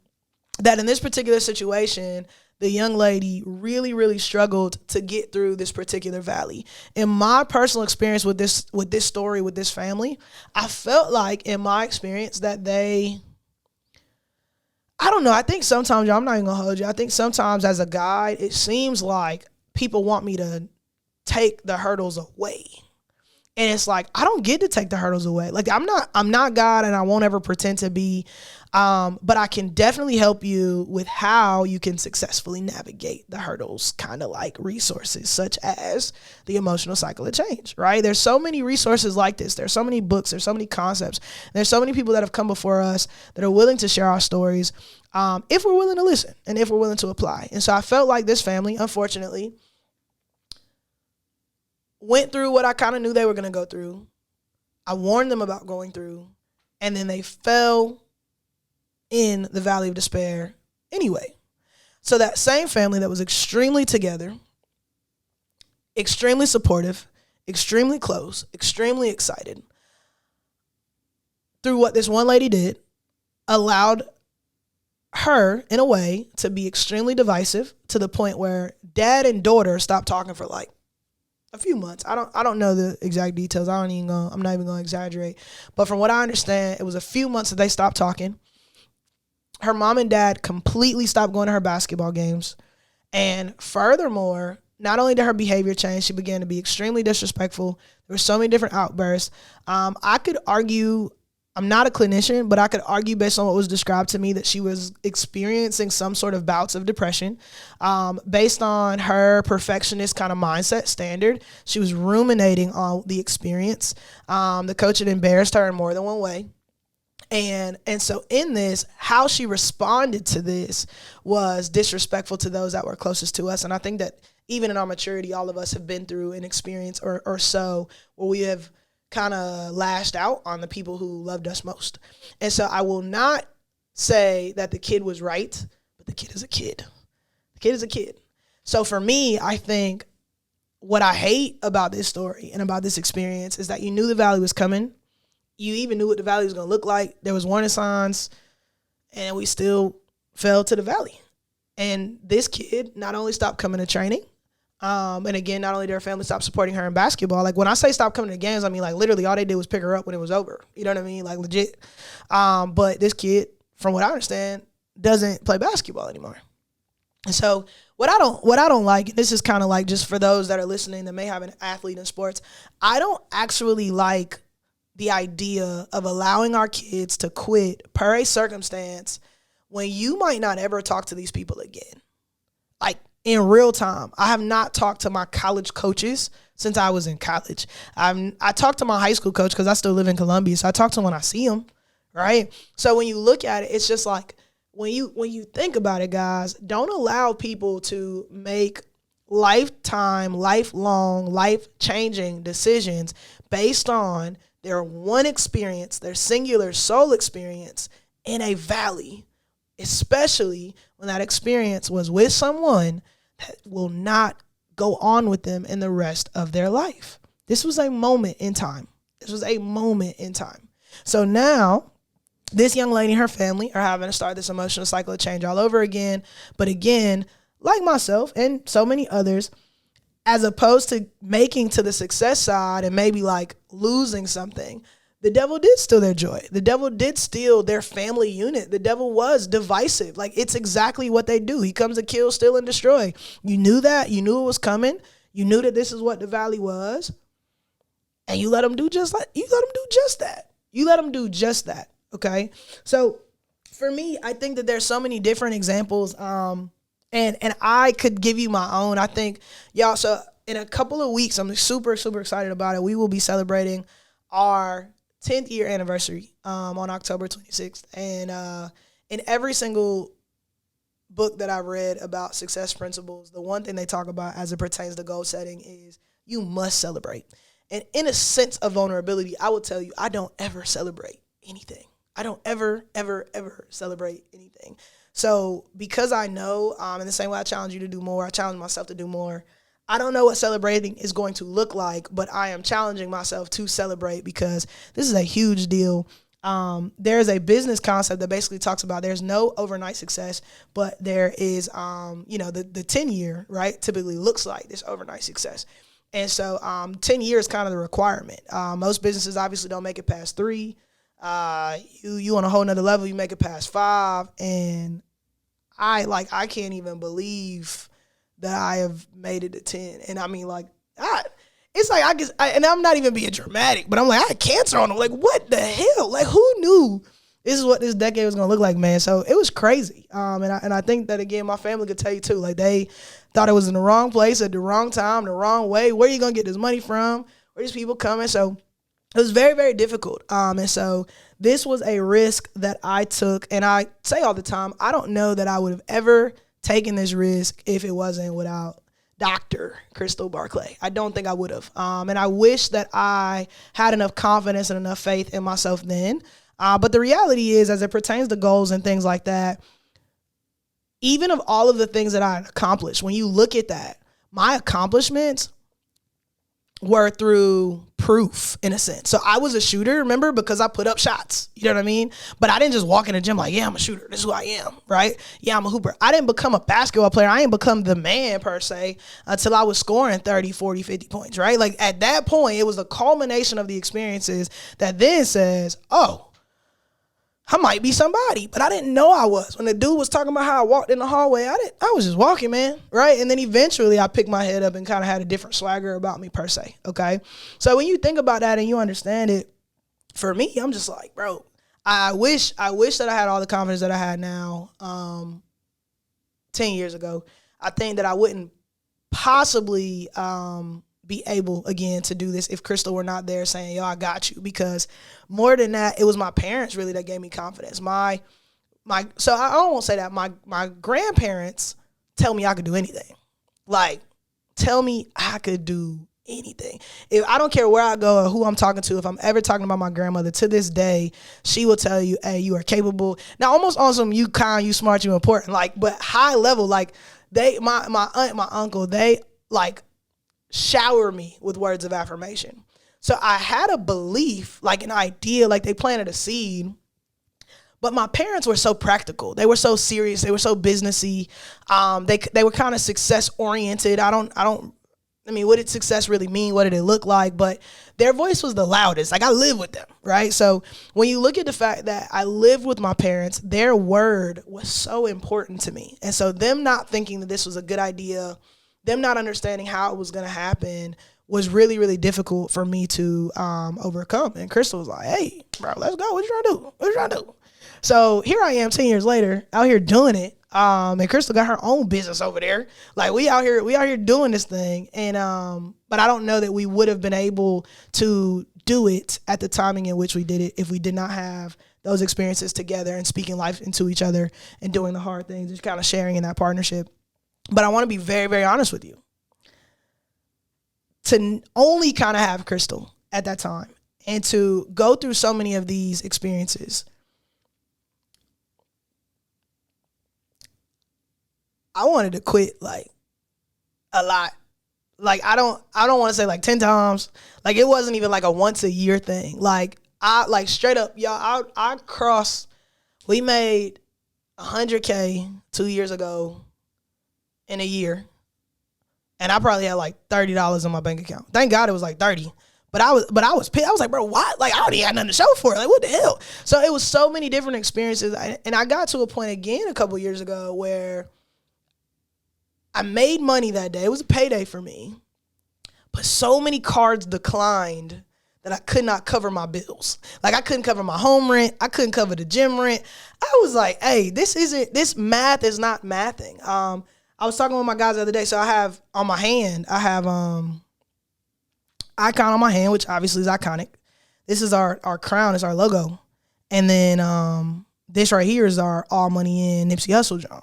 that in this particular situation, the young lady really, really struggled to get through this particular valley. In my personal experience with this story, with this family, I felt like in my experience that I don't know. I think sometimes, y'all, I'm not even gonna hold you. I think sometimes as a guide, it seems like people want me to take the hurdles away. And it's like, I don't get to take the hurdles away. Like I'm not God, and I won't ever pretend to be. But I can definitely help you with how you can successfully navigate the hurdles, kind of like resources such as the emotional cycle of change, right? There's so many resources like this. There's so many books. There's so many concepts. There's so many people that have come before us that are willing to share our stories, if we're willing to listen and if we're willing to apply. And so I felt like this family, unfortunately, went through what I kind of knew they were going to go through. I warned them about going through, and then they fell in the valley of despair anyway. So that same family that was extremely together, extremely supportive, extremely close, extremely excited, through what this one lady did, allowed her, in a way, to be extremely divisive to the point where dad and daughter stopped talking for like a few months. I don't know the exact details. I'm not even gonna exaggerate. But from what I understand, it was a few months that they stopped talking. Her mom and dad completely stopped going to her basketball games. And furthermore, not only did her behavior change, she began to be extremely disrespectful. There were so many different outbursts. I could argue, I'm not a clinician, but I could argue based on what was described to me that she was experiencing some sort of bouts of depression. Based on her perfectionist kind of mindset standard, she was ruminating on the experience. The coach had embarrassed her in more than one way. And so in this, how she responded to this was disrespectful to those that were closest to us. And I think that even in our maturity, all of us have been through an experience or so where we have kind of lashed out on the people who loved us most. And so I will not say that the kid was right, but the kid is a kid. The kid is a kid. So for me, I think what I hate about this story and about this experience is that you knew the valley was coming. You even knew what the valley was going to look like. There was warning signs, and we still fell to the valley. And this kid not only stopped coming to training, and again, not only did her family stop supporting her in basketball. Like when I say stop coming to games, I mean like literally all they did was pick her up when it was over. You know what I mean? Like legit. But this kid, from what I understand, doesn't play basketball anymore. And so what I don't like, and this is kind of like just for those that are listening that may have an athlete in sports, I don't actually like the idea of allowing our kids to quit per a circumstance when you might not ever talk to these people again. Like in real time, I have not talked to my college coaches since I was in college. I talked to my high school coach because I still live in Columbia, so I talk to him when I see him, right? So when you look at it, it's just like when you think about it, guys, don't allow people to make lifetime, lifelong, life-changing decisions based on their one experience, their singular soul experience in a valley, especially when that experience was with someone that will not go on with them in the rest of their life. This was a moment in time. So now this young lady and her family are having to start this emotional cycle of change all over again. But again, like myself and so many others, as opposed to making to the success side and maybe like losing something, the devil did steal their joy. The devil did steal their family unit. The devil was divisive. Like it's exactly what they do. He comes to kill, steal, and destroy. You knew that. You knew it was coming. You knew that this is what the valley was. And you let him do just that. You let him do just that. Okay. So for me, I think that there's so many different examples. And I could give you my own. I think, y'all, so in a couple of weeks, I'm super, super excited about it. We will be celebrating our 10th year anniversary on October 26th. And in every single book that I read about success principles, the one thing they talk about as it pertains to goal setting is you must celebrate. And in a sense of vulnerability, I will tell you, I don't ever celebrate anything. I don't ever celebrate anything. So because I know, in the same way I challenge you to do more, I challenge myself to do more. I don't know what celebrating is going to look like, but I am challenging myself to celebrate because this is a huge deal. There's a business concept that basically talks about there's no overnight success, but there is, the 10 year, right, typically looks like this overnight success. And so 10 years is kind of the requirement. Most businesses obviously don't make it past 3. You on a whole nother level, you make it past 5. And I can't even believe that I have made it to 10. And I mean, it's like, and I'm not even being dramatic, but I'm like, I had cancer on them. Like, what the hell? Like, who knew this is what this decade was going to look like, man? So it was crazy. And I think that, again, my family could tell you too, like they thought it was in the wrong place at the wrong time, the wrong way. Where are you going to get this money from? Where are these people coming? So it was very, very difficult. And so this was a risk that I took. And I say all the time, I don't know that I would have ever taken this risk if it wasn't without Dr. Crystal Barclay. I don't think I would have. And I wish that I had enough confidence and enough faith in myself then. But the reality is, as it pertains to goals and things like that, even of all of the things that I accomplished, when you look at that, my accomplishments were through proof, in a sense. So I was a shooter, remember, because I put up shots. You know what I mean? But I didn't just walk in the gym like, yeah, I'm a shooter. This is who I am, right? Yeah, I'm a hooper. I didn't become a basketball player. I didn't become the man, per se, until I was scoring 30, 40, 50 points, right? Like, at that point, it was the culmination of the experiences that then says, oh, I might be somebody, but I didn't know I was. When the dude was talking about how I walked in the hallway, I was just walking, man, right? And then eventually I picked my head up and kind of had a different swagger about me, per se, okay? So when you think about that and you understand it, for me, I'm just like, bro, I wish that I had all the confidence that I had now 10 years ago. I think that I wouldn't possibly be able again to do this if Crystal were not there saying, yo, I got you. Because more than that, it was my parents really that gave me confidence. So I won't say that. My grandparents tell me I could do anything. Like, tell me I could do anything. If I don't care where I go or who I'm talking to, if I'm ever talking about my grandmother, to this day, she will tell you, hey, you are capable. Now, almost on some you kind, you smart, you important, like, but high level, like my aunt, my uncle, they like shower me with words of affirmation. So I had a belief, like an idea, like they planted a seed. But my parents were so practical. They were so serious. They were so businessy. They were kind of success oriented. I mean, what did success really mean? What did it look like? But their voice was the loudest. Like, I live with them, right? So when you look at the fact that I lived with my parents, their word was so important to me. And so them not thinking that this was a good idea, them not understanding how it was going to happen was really, really difficult for me to overcome. And Crystal was like, hey, bro, let's go. What you trying to do? What you trying to do? So here I am 10 years later, out here doing it. And Crystal got her own business over there. Like we out here doing this thing. And but I don't know that we would have been able to do it at the timing in which we did it if we did not have those experiences together and speaking life into each other and doing the hard things, just kind of sharing in that partnership. But I want to be very, very honest with you. To only kind of have Crystal at that time and to go through so many of these experiences, I wanted to quit like a lot. Like I don't want to say like 10 times. Like it wasn't even like a once a year thing. Like I like straight up, y'all, I crossed, we made 100K 2 years ago in a year. And I probably had like $30 in my bank account. Thank God it was like 30. But I was pissed. I was like, bro, what? Like I already had nothing to show for it. Like what the hell? So it was so many different experiences. And I got to a point again a couple years ago where I made money that day. It was a payday for me. But so many cards declined that I could not cover my bills. Like I couldn't cover my home rent. I couldn't cover the gym rent. I was like, hey, this math is not mathing. I was talking with my guys the other day. So I have on my hand, icon on my hand, which obviously is iconic. This is our crown, it's our logo. And then this right here is our All Money In Nipsey Hussle John.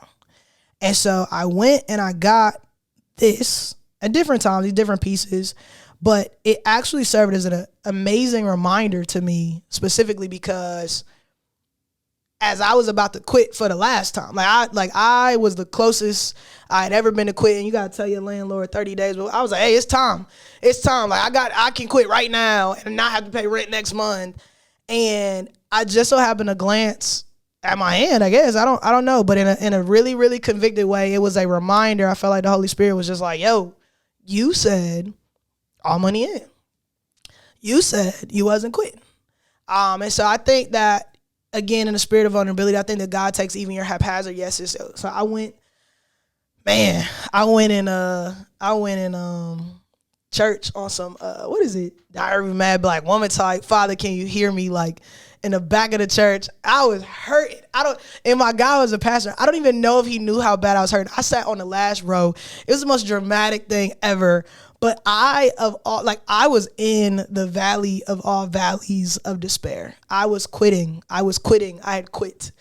And so I went and I got this at different times, these different pieces, but it actually served as an amazing reminder to me, specifically because as I was about to quit for the last time, I was the closest I had ever been to quitting. You gotta tell your landlord 30 days, but I was like, hey, it's time. Like I can quit right now and not have to pay rent next month. And I just so happened to glance at my hand, I guess. I don't know, but in a really, really convicted way, it was a reminder. I felt like the Holy Spirit was just like, yo, you said all money in. You said you wasn't quitting. And so I think that, again, in the spirit of vulnerability, I think that God takes even your haphazard yeses. So I went in church on some, what is it? Diary of a Mad Black Woman type. Father, can you hear me? Like in the back of the church, I was hurting. And my guy was a pastor. I don't even know if he knew how bad I was hurting. I sat on the last row. It was the most dramatic thing ever. But I was in the valley of all valleys of despair. I was quitting. I had quit.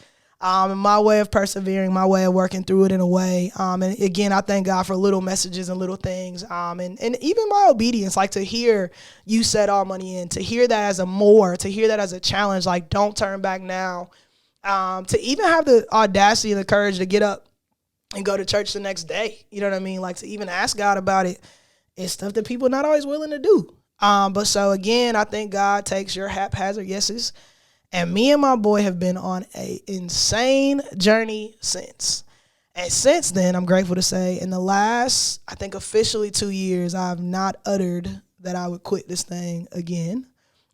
My way of persevering, my way of working through it in a way. And again, I thank God for little messages and little things. And even my obedience, like to hear you set all money in, to hear that as to hear that as a challenge, like don't turn back now. To even have the audacity and the courage to get up and go to church the next day. You know what I mean? Like to even ask God about it. It's stuff that people are not always willing to do. But so again, I think God takes your haphazard yeses. And me and my boy have been on a insane journey since. And since then, I'm grateful to say, in the last, I think officially 2 years, I have not uttered that I would quit this thing again.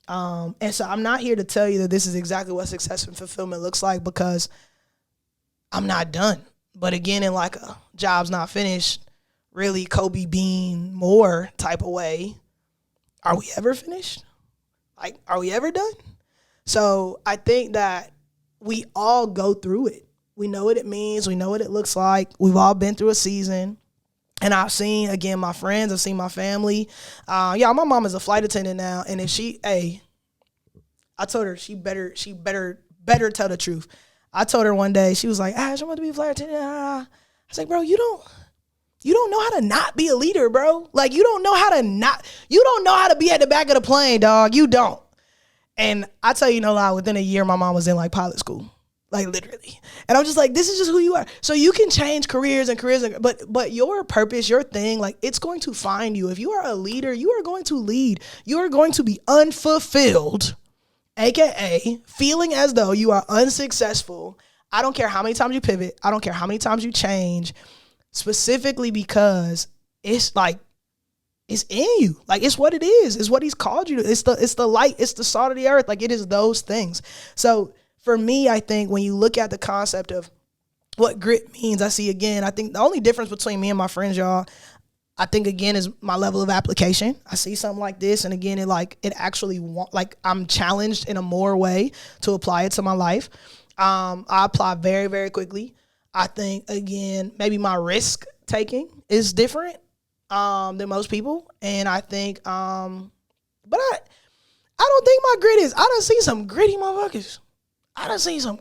And so I'm not here to tell you that this is exactly what success and fulfillment looks like, because I'm not done. But again, in like a job's not finished, really Kobe Bean Moore type of way, are we ever finished? Like, are we ever done? So I think that we all go through it. We know what it means. We know what it looks like. We've all been through a season. And I've seen, again, my friends, I've seen my family. My mom is a flight attendant now. And if I told her she better tell the truth. I told her one day, she was like, Ash, I want to be a flight attendant. I was like, bro, you don't know how to not be a leader, bro. Like, you don't know how to be at the back of the plane, dog. You don't. And I tell you no lie, within a year, my mom was in like pilot school. Like, literally. And I'm just like, this is just who you are. So you can change careers, but your purpose, your thing, like, it's going to find you. If you are a leader, you are going to lead. You are going to be unfulfilled, AKA feeling as though you are unsuccessful. I don't care how many times you pivot. I don't care how many times you change, specifically because it's like, it's in you. Like, it's what it is. It's what he's called you to. It's the light. It's the salt of the earth. Like, it is those things. So for me, I think when you look at the concept of what grit means, I think the only difference between me and my friends, y'all, I think, again, is my level of application. I see something like this, and again, I'm challenged in a more way to apply it to my life. I apply very, very quickly. I think, again, maybe my risk taking is different than most people, and I think, but I don't think my grit is. I done seen some gritty motherfuckers. I done seen some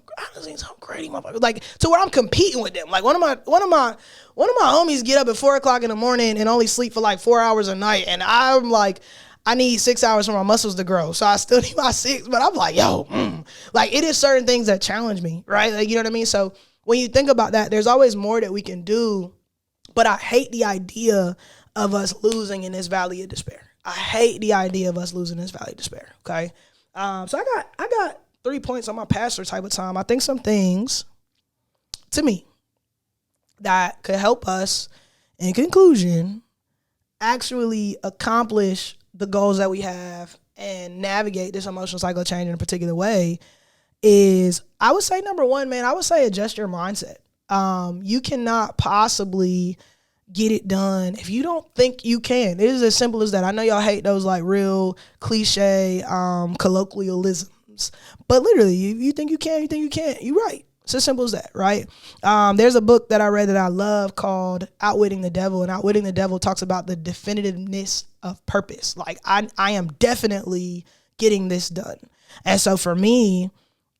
gritty motherfuckers, like, to where I'm competing with them. Like, one of my homies get up at 4:00 in the morning and only sleep for like 4 hours a night, and I'm like, I need 6 hours for my muscles to grow, so I still need my 6. But I'm like, like, it is certain things that challenge me, right? Like, you know what I mean? So when you think about that, there's always more that we can do. But I hate the idea of us losing in this valley of despair. I hate the idea of us losing in this valley of despair. Okay, so I got 3 points on my pastor type of time. I think some things, to me, that could help us, in conclusion, actually accomplish the goals that we have and navigate this emotional cycle of change in a particular way is, I would say, number one, man, I would say adjust your mindset. You cannot possibly get it done if you don't think you can. It is as simple as that. I know y'all hate those like real cliche colloquialisms, but literally, you think you can, you think you can't. You're right. It's as simple as that, right? There's a book that I read that I love called Outwitting the Devil, and Outwitting the Devil talks about the definitiveness of purpose. Like, I am definitely getting this done. And so for me,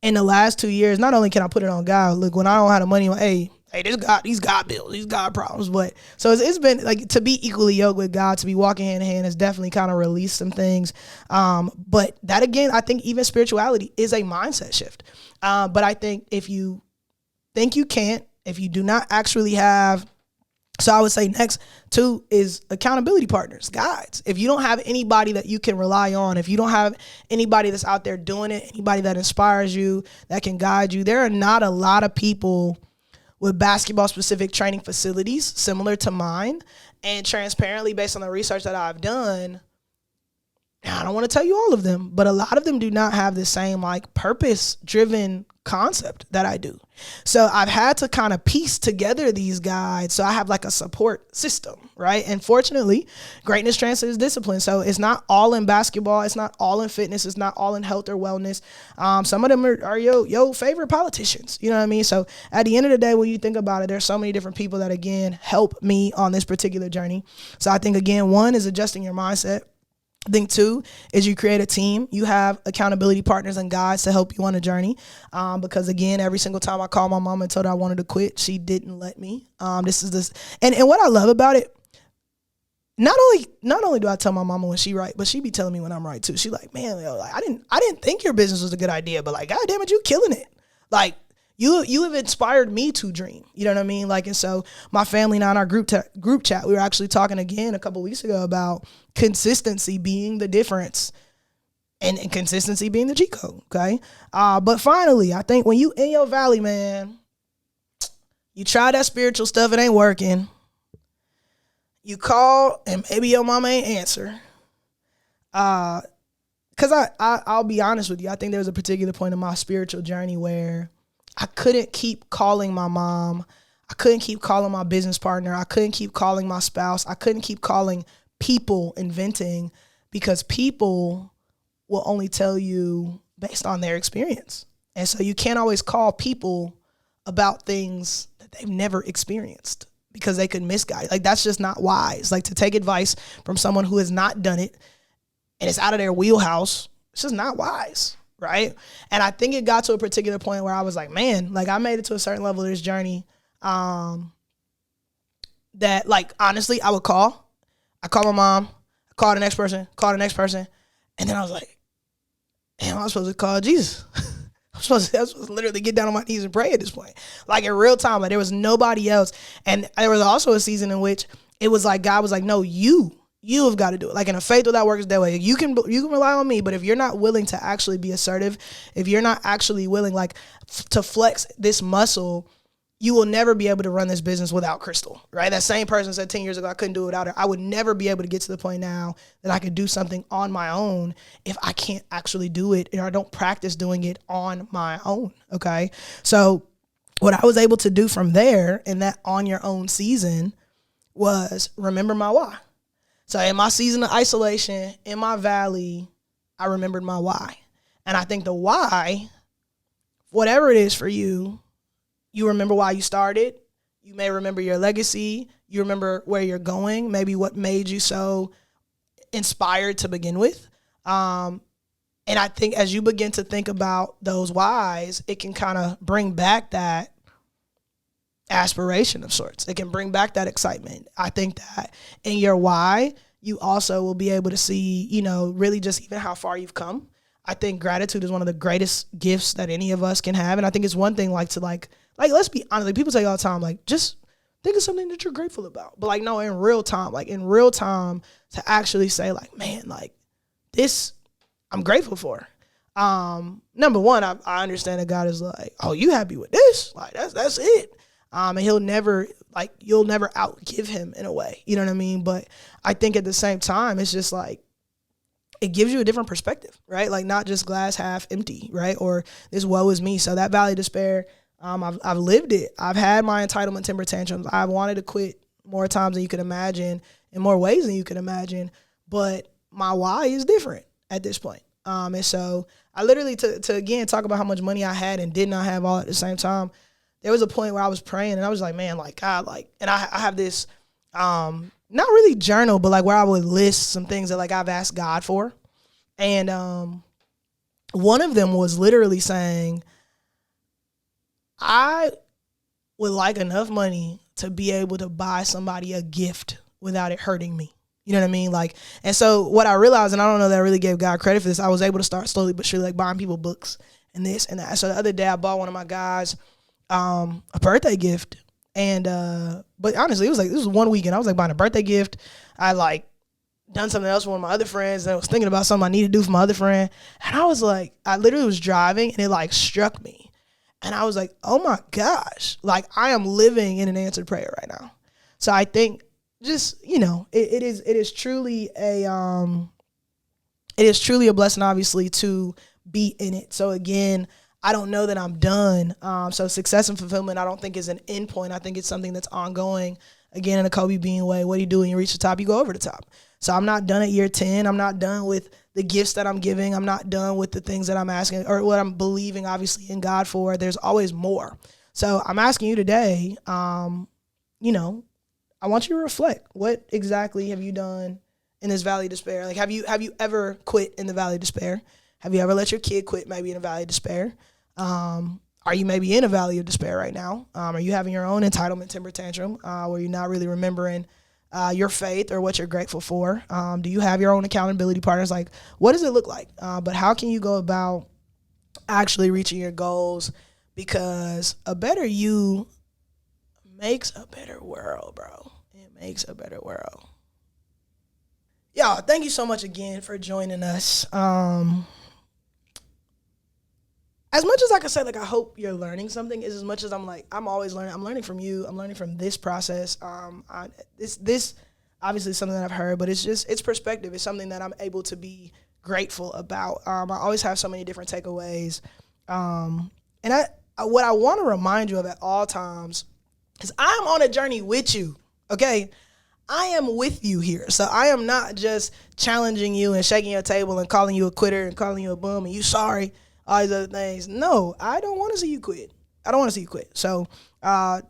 in the last 2 years, not only can I put it on God, look, when I don't have the money, hey, these God bills, these God problems. But so it's been like, to be equally yoked with God, to be walking hand in hand, has definitely kind of released some things. But that, again, I think even spirituality is a mindset shift. But I think if you think you can't, if you do not actually have, so I would say next two is accountability partners, guides. If you don't have anybody that you can rely on, if you don't have anybody that's out there doing it, anybody that inspires you, that can guide you, there are not a lot of people with basketball specific training facilities similar to mine. And transparently, based on the research that I've done, I don't want to tell you all of them, but a lot of them do not have the same like purpose driven concept that I do. So I've had to kind of piece together these guides. So I have like a support system, right? And fortunately, greatness transcends discipline. So it's not all in basketball. It's not all in fitness. It's not all in health or wellness. Some of them are your favorite politicians. You know what I mean? So at the end of the day, when you think about it, there's so many different people that, again, help me on this particular journey. So I think, again, one is adjusting your mindset. I think two is you create a team. You have accountability partners and guides to help you on a journey. Because again, every single time I called my mom and told her I wanted to quit, she didn't let me. And what I love about it, not only do I tell my mama when she right, but she be telling me when I'm right too. She like, man, yo, like, I didn't think your business was a good idea, but like, God damn it, you killing it. Like, you have inspired me to dream. You know what I mean? Like, and so my family and I in our group chat, we were actually talking again a couple weeks ago about consistency being the difference and consistency being the cheat code. Okay. But finally, I think when you in your valley, man, you try that spiritual stuff, it ain't working. You call and maybe your mama ain't answer. Cause I'll be honest with you. I think there was a particular point in my spiritual journey where I couldn't keep calling my mom. I couldn't keep calling my business partner. I couldn't keep calling my spouse. I couldn't keep calling people and venting, because people will only tell you based on their experience. And so you can't always call people about things that they've never experienced, because they could misguide. Like, that's just not wise. Like, to take advice from someone who has not done it and it's out of their wheelhouse, it's just not wise, right? And I think it got to a particular point where I was like, man, like, I made it to a certain level of this journey that, like, honestly, I call my mom, I call the next person, and then I was like, damn, I'm supposed to call Jesus. I'm supposed to literally get down on my knees and pray at this point. Like, in real time, like, there was nobody else. And there was also a season in which it was like, God was like, no, you have got to do it. Like, in a faith without works that way. You can rely on me, but if you're not willing to actually be assertive, if you're not actually willing, like, to flex this muscle, you will never be able to run this business without Crystal, right? That same person said 10 years ago, I couldn't do it without her. I would never be able to get to the point now that I could do something on my own if I can't actually do it or I don't practice doing it on my own, okay? So what I was able to do from there in that on your own season was remember my why. So in my season of isolation, in my valley, I remembered my why. And I think the why, whatever it is for you, you remember why you started. You may remember your legacy. You remember where you're going, maybe what made you so inspired to begin with. And I think as you begin to think about those whys, it can kind of bring back that aspiration of sorts. It can bring back that excitement. I think that in your why, you also will be able to see, you know, really just even how far you've come. I think gratitude is one of the greatest gifts that any of us can have. And I think it's one thing like, let's be honest, like, people say all the time, like, just think of something that you're grateful about. But, like, no, in real time, to actually say, like, man, like, this I'm grateful for. Number one, I understand that God is like, oh, you happy with this? Like, that's it. And you'll never outgive him in a way. You know what I mean? But I think at the same time, it's just like, it gives you a different perspective, right? Like, not just glass half empty, right? Or this woe is me. So that valley of despair, I've lived it. I've had my entitlement temper tantrums. I've wanted to quit more times than you could imagine, in more ways than you could imagine. But my why is different at this point. And so I literally, to again talk about how much money I had and did not have all at the same time, there was a point where I was praying and I was like, man, like, God, like, and I have this, not really journal, but like where I would list some things that like I've asked God for. And one of them was literally saying, I would like enough money to be able to buy somebody a gift without it hurting me. You know what I mean? Like, and so what I realized, and I don't know that I really gave God credit for this, I was able to start slowly but surely like buying people books and this and that. So the other day I bought one of my guys a birthday gift. And but honestly, it was like, this was one weekend. I was like buying a birthday gift. I like done something else with one of my other friends, and I was thinking about something I needed to do for my other friend. And I was like, I literally was driving and it like struck me. And I was like, oh my gosh, like I am living in an answered prayer right now. So I think just, you know, it is truly a blessing, obviously, to be in it. So again, I don't know that I'm done. So success and fulfillment, I don't think is an end point. I think it's something that's ongoing. Again, in a Kobe Bean way, what do you do when you reach the top? You go over the top. So I'm not done at year 10. I'm not done with the gifts that I'm giving. I'm not done with the things that I'm asking or what I'm believing, obviously, in God for. There's always more. So I'm asking you today, you know, I want you to reflect. What exactly have you done in this valley of despair? Like, have you ever quit in the valley of despair? Have you ever let your kid quit maybe in a valley of despair? Are you maybe in a valley of despair right now? Are you having your own entitlement temper tantrum where you're not really remembering your faith or what you're grateful for? Do you have your own accountability partners? Like, what does it look like? But how can you go about actually reaching your goals? Because a better you makes a better world, bro. It makes a better world. Y'all, thank you so much again for joining us. As much as I can say, like, I hope you're learning something, is as much as I'm like, I'm always learning. I'm learning from you. I'm learning from this process. This obviously is something that I've heard, but it's perspective. It's something that I'm able to be grateful about. I always have so many different takeaways. And what I want to remind you of at all times is I'm on a journey with you, okay? I am with you here. So I am not just challenging you and shaking your table and calling you a quitter and calling you a bum and you sorry, all these other things. No, I don't want to see you quit. I don't want to see you quit. So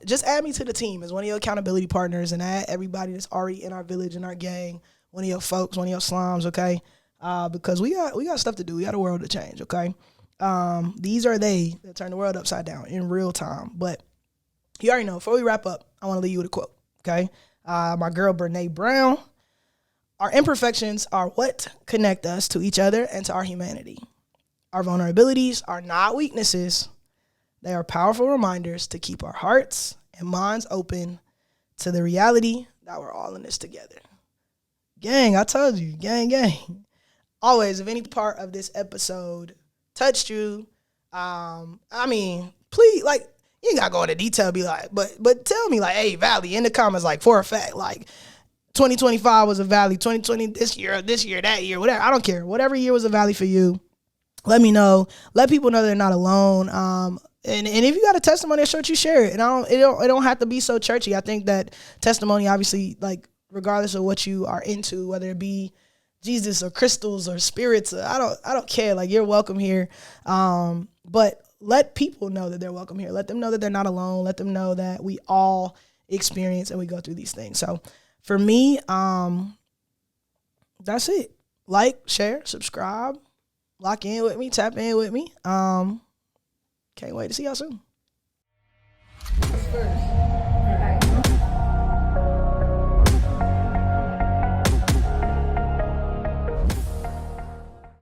just add me to the team as one of your accountability partners, and add everybody that's already in our village, in our gang, one of your folks, one of your slimes, okay? Because we got stuff to do. We got a world to change, okay? These are they that turn the world upside down in real time. But you already know, before we wrap up, I want to leave you with a quote, okay? My girl, Brene Brown. Our imperfections are what connect us to each other and to our humanity. Our vulnerabilities are not weaknesses. They are powerful reminders to keep our hearts and minds open to the reality that we're all in this together. Gang, I told you, gang. Always, if any part of this episode touched you, please, like, you ain't gotta go into detail, be like, but tell me, like, hey, Valley, in the comments, like, for a fact, like, 2025 was a Valley, 2020 this year, that year, whatever. I don't care. Whatever year was a Valley for you, let me know. Let people know they're not alone. And if you got a testimony of church, you share it. And it don't have to be so churchy. I think that testimony, obviously, like, regardless of what you are into, whether it be Jesus or crystals or spirits, I don't care. Like, you're welcome here. But let people know that they're welcome here. Let them know that they're not alone. Let them know that we all experience and we go through these things. So for me, that's it. Like, share, subscribe, lock in with me, tap in with me. Can't wait to see y'all soon.